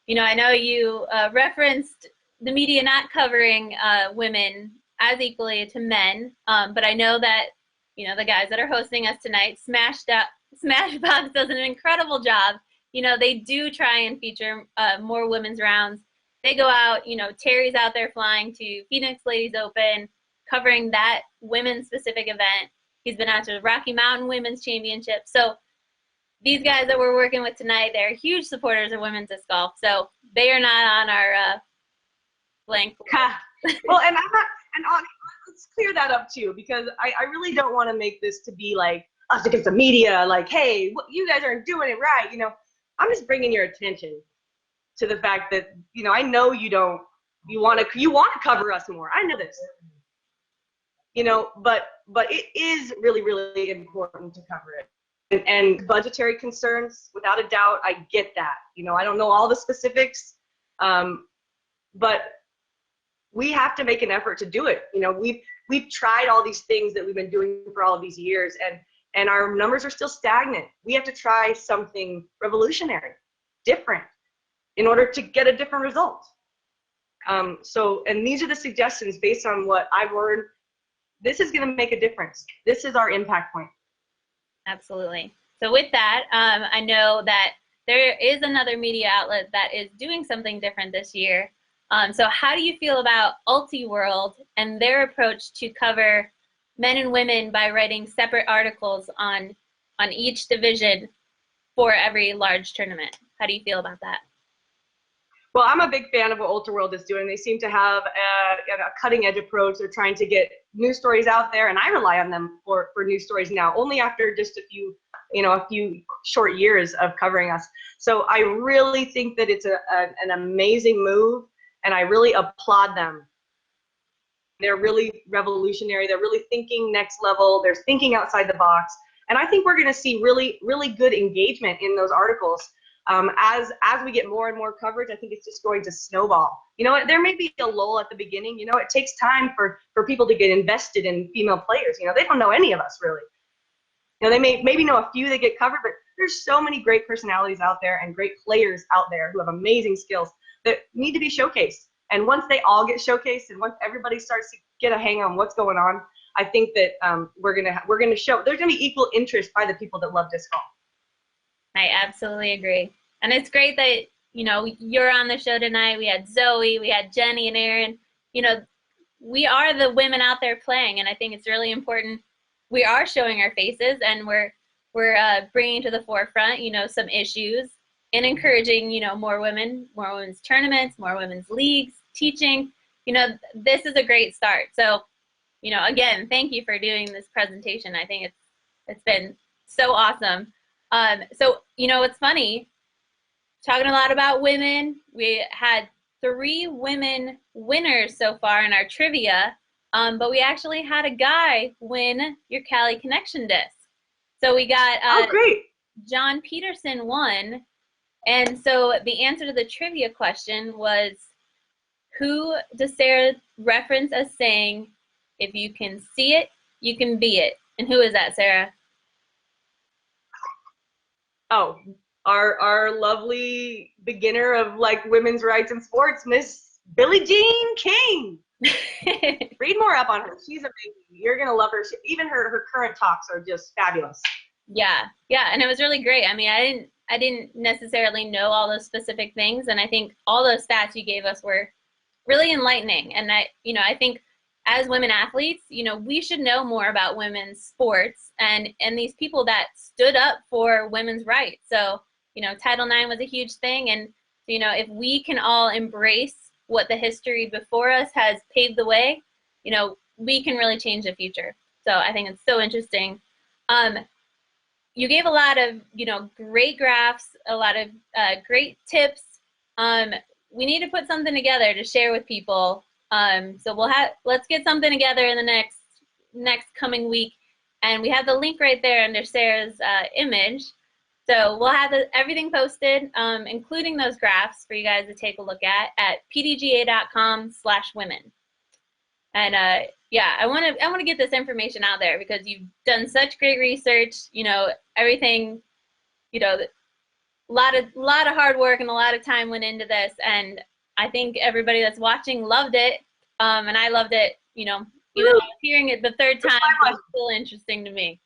I know you referenced the media not covering women as equally to men, but I know that, the guys that are hosting us tonight, Smashbox does an incredible job. They do try and feature more women's rounds. They go out, Terry's out there flying to Phoenix Ladies Open, covering that women's specific event. He's been out to the Rocky Mountain Women's Championship. So these guys that we're working with tonight, they're huge supporters of women's disc golf. So they are not on our blank. Well, and let's clear that up too, because I really don't want to make this to be like us against the media, like, hey, you guys aren't doing it right. I'm just bringing your attention to the fact that, I know you want to cover us more. I know this, but it is really, really important to cover it. And budgetary concerns, without a doubt, I get that. I don't know all the specifics, but we have to make an effort to do it. We've tried all these things that we've been doing for all of these years, and our numbers are still stagnant. We have to try something revolutionary, different, in order to get a different result. And these are the suggestions based on what I've learned. This is going to make a difference. This is our impact point. Absolutely. So with that, I know that there is another media outlet that is doing something different this year. So how do you feel about Ultiworld and their approach to cover men and women by writing separate articles on each division for every large tournament? How do you feel about that? Well, I'm a big fan of what Ultiworld is doing. They seem to have a cutting-edge approach. They're trying to get news stories out there, and I rely on them for news stories now, only after just a few short years of covering us. So I really think that it's an amazing move, and I really applaud them. They're really revolutionary. They're really thinking next level. They're thinking outside the box. And I think we're going to see really, really good engagement in those articles. As we get more and more coverage, I think it's just going to snowball. There may be a lull at the beginning. It takes time for people to get invested in female players. They don't know any of us really. You know, they maybe know a few that get covered, but there's so many great personalities out there and great players out there who have amazing skills that need to be showcased. And once they all get showcased and once everybody starts to get a hang on what's going on, I think that we're gonna show there's gonna be equal interest by the people that love disc golf. I absolutely agree. And it's great that, you know, you're on the show tonight. We had Zoe, we had Jenny and Erin. You know, we are the women out there playing, and I think it's really important. We are showing our faces, and we're bringing to the forefront, you know, some issues and encouraging, you know, more women's tournaments, more women's leagues, teaching. You know, this is a great start. So, you know, again, thank you for doing this presentation. I think it's been so awesome. So, you know, it's funny, talking a lot about women. We had 3 women winners so far in our trivia, but we actually had a guy win your Cali Connection disc. So we got great. John Peterson won. And so the answer to the trivia question was, who does Sarah reference as saying, if you can see it, you can be it? And who is that, Sarah? Oh, our lovely beginner of like women's rights in sports, Miss Billie Jean King. Read more up on her. She's amazing. You're gonna love her. Even her current talks are just fabulous. Yeah, and it was really great. I mean, I didn't necessarily know all those specific things, and I think all those stats you gave us were really enlightening. And I think as women athletes, you know, we should know more about women's sports and these people that stood up for women's rights. So, you know, Title IX was a huge thing, and you know, if we can all embrace what the history before us has paved the way, you know, we can really change the future. So I think it's so interesting. You gave a lot of, you know, great graphs, a lot of great tips. We need to put something together to share with people. So let's get something together in the next coming week. And we have the link right there under Sarah's image. So we'll have everything posted, including those graphs for you guys to take a look at pdga.com/women. And yeah, I want to get this information out there because you've done such great research. You know, everything. You know, a lot of hard work and a lot of time went into this, and I think everybody that's watching loved it, and I loved it. You know, even though I was hearing it the third time, it was still interesting to me.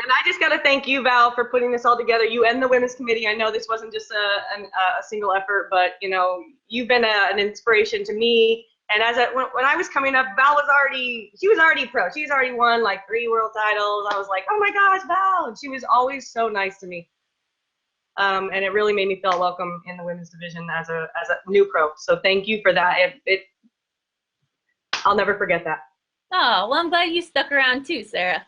And I just got to thank you, Val, for putting this all together. You and the women's committee. I know this wasn't just a single effort, but you know, you've been an inspiration to me. And when I was coming up, Val was already pro. She's already won like 3 world titles. I was like, oh my gosh, Val! And she was always so nice to me. And it really made me feel welcome in the women's division as a new pro. So thank you for that. I'll never forget that. Oh, well, I'm glad you stuck around too, Sarah.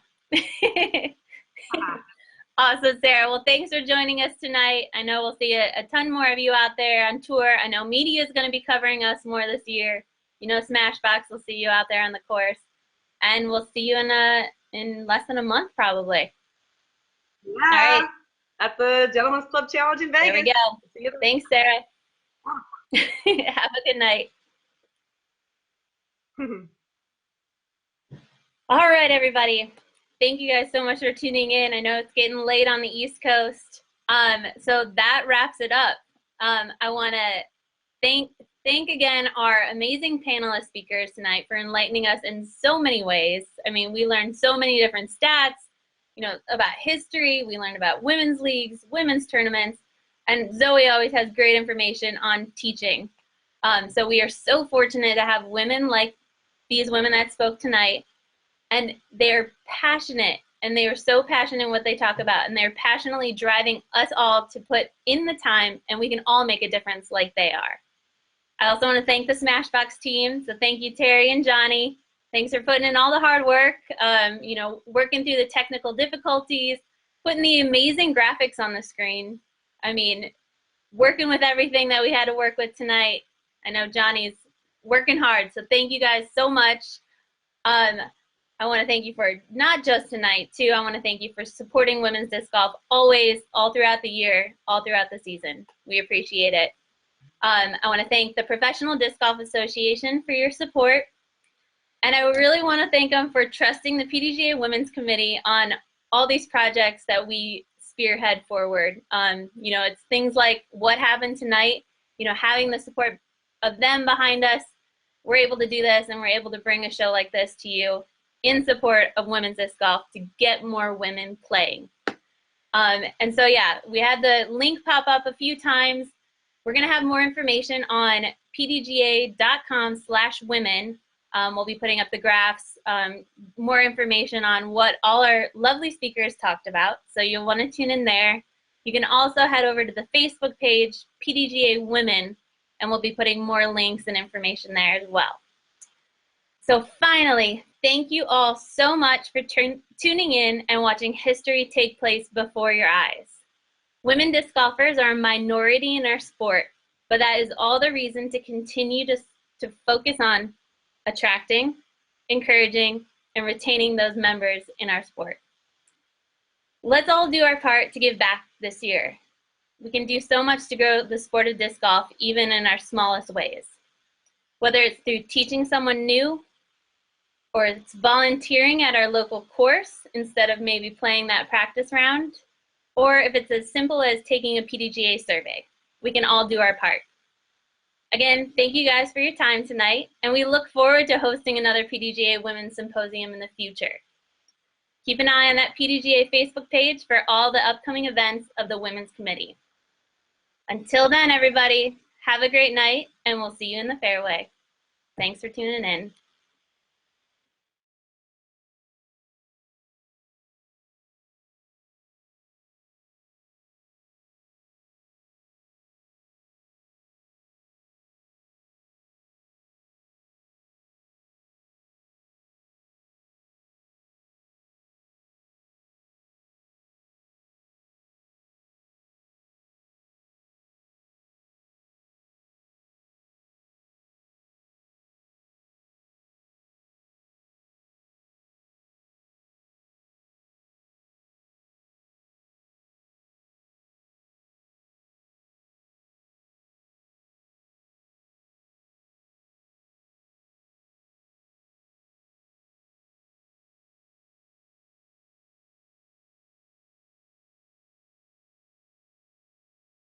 Awesome, Sarah. Well, thanks for joining us tonight. I know we'll see a ton more of you out there on tour. I know media is going to be covering us more this year. You know, Smashbox will see you out there on the course. And we'll see you in less than a month, probably. Yeah. All right. At the Gentlemen's Club Challenge in Vegas. There we go. See you Thanks, Sarah. Have a good night. All right, everybody. Thank you guys so much for tuning in. I know it's getting late on the East Coast. So that wraps it up. I want to thank again our amazing panelist speakers tonight for enlightening us in so many ways. I mean, we learned so many different stats, you know, about history. We learned about women's leagues, women's tournaments, and Zoe always has great information on teaching. So we are so fortunate to have women like these women that spoke tonight, and they're passionate, and they are so passionate in what they talk about, and they're passionately driving us all to put in the time, and we can all make a difference like they are. I also want to thank the Smashbox team. So thank you, Terry and Johnny. Thanks for putting in all the hard work, you know, working through the technical difficulties, putting the amazing graphics on the screen. I mean, working with everything that we had to work with tonight. I know Johnny's working hard, so thank you guys so much. I want to thank you for not just tonight, too. I want to thank you for supporting women's disc golf always, all throughout the year, all throughout the season. We appreciate it. I want to thank the Professional Disc Golf Association for your support. And I really want to thank them for trusting the PDGA Women's Committee on all these projects that we spearhead forward. You know, it's things like what happened tonight, you know, having the support of them behind us, we're able to do this and we're able to bring a show like this to you in support of women's disc golf to get more women playing. And so, yeah, we had the link pop up a few times. We're going to have more information on pdga.com/women. We'll be putting up the graphs, more information on what all our lovely speakers talked about. So you'll want to tune in there. You can also head over to the Facebook page, PDGA Women, and we'll be putting more links and information there as well. So finally, thank you all so much for tuning in and watching history take place before your eyes. Women disc golfers are a minority in our sport, but that is all the reason to continue to focus on attracting, encouraging, and retaining those members in our sport. Let's all do our part to give back this year. We can do so much to grow the sport of disc golf, even in our smallest ways. Whether it's through teaching someone new, or it's volunteering at our local course instead of maybe playing that practice round, or if it's as simple as taking a PDGA survey. We can all do our part. Again, thank you guys for your time tonight, and we look forward to hosting another PDGA Women's Symposium in the future. Keep an eye on that PDGA Facebook page for all the upcoming events of the Women's Committee. Until then, everybody, have a great night, and we'll see you in the fairway. Thanks for tuning in.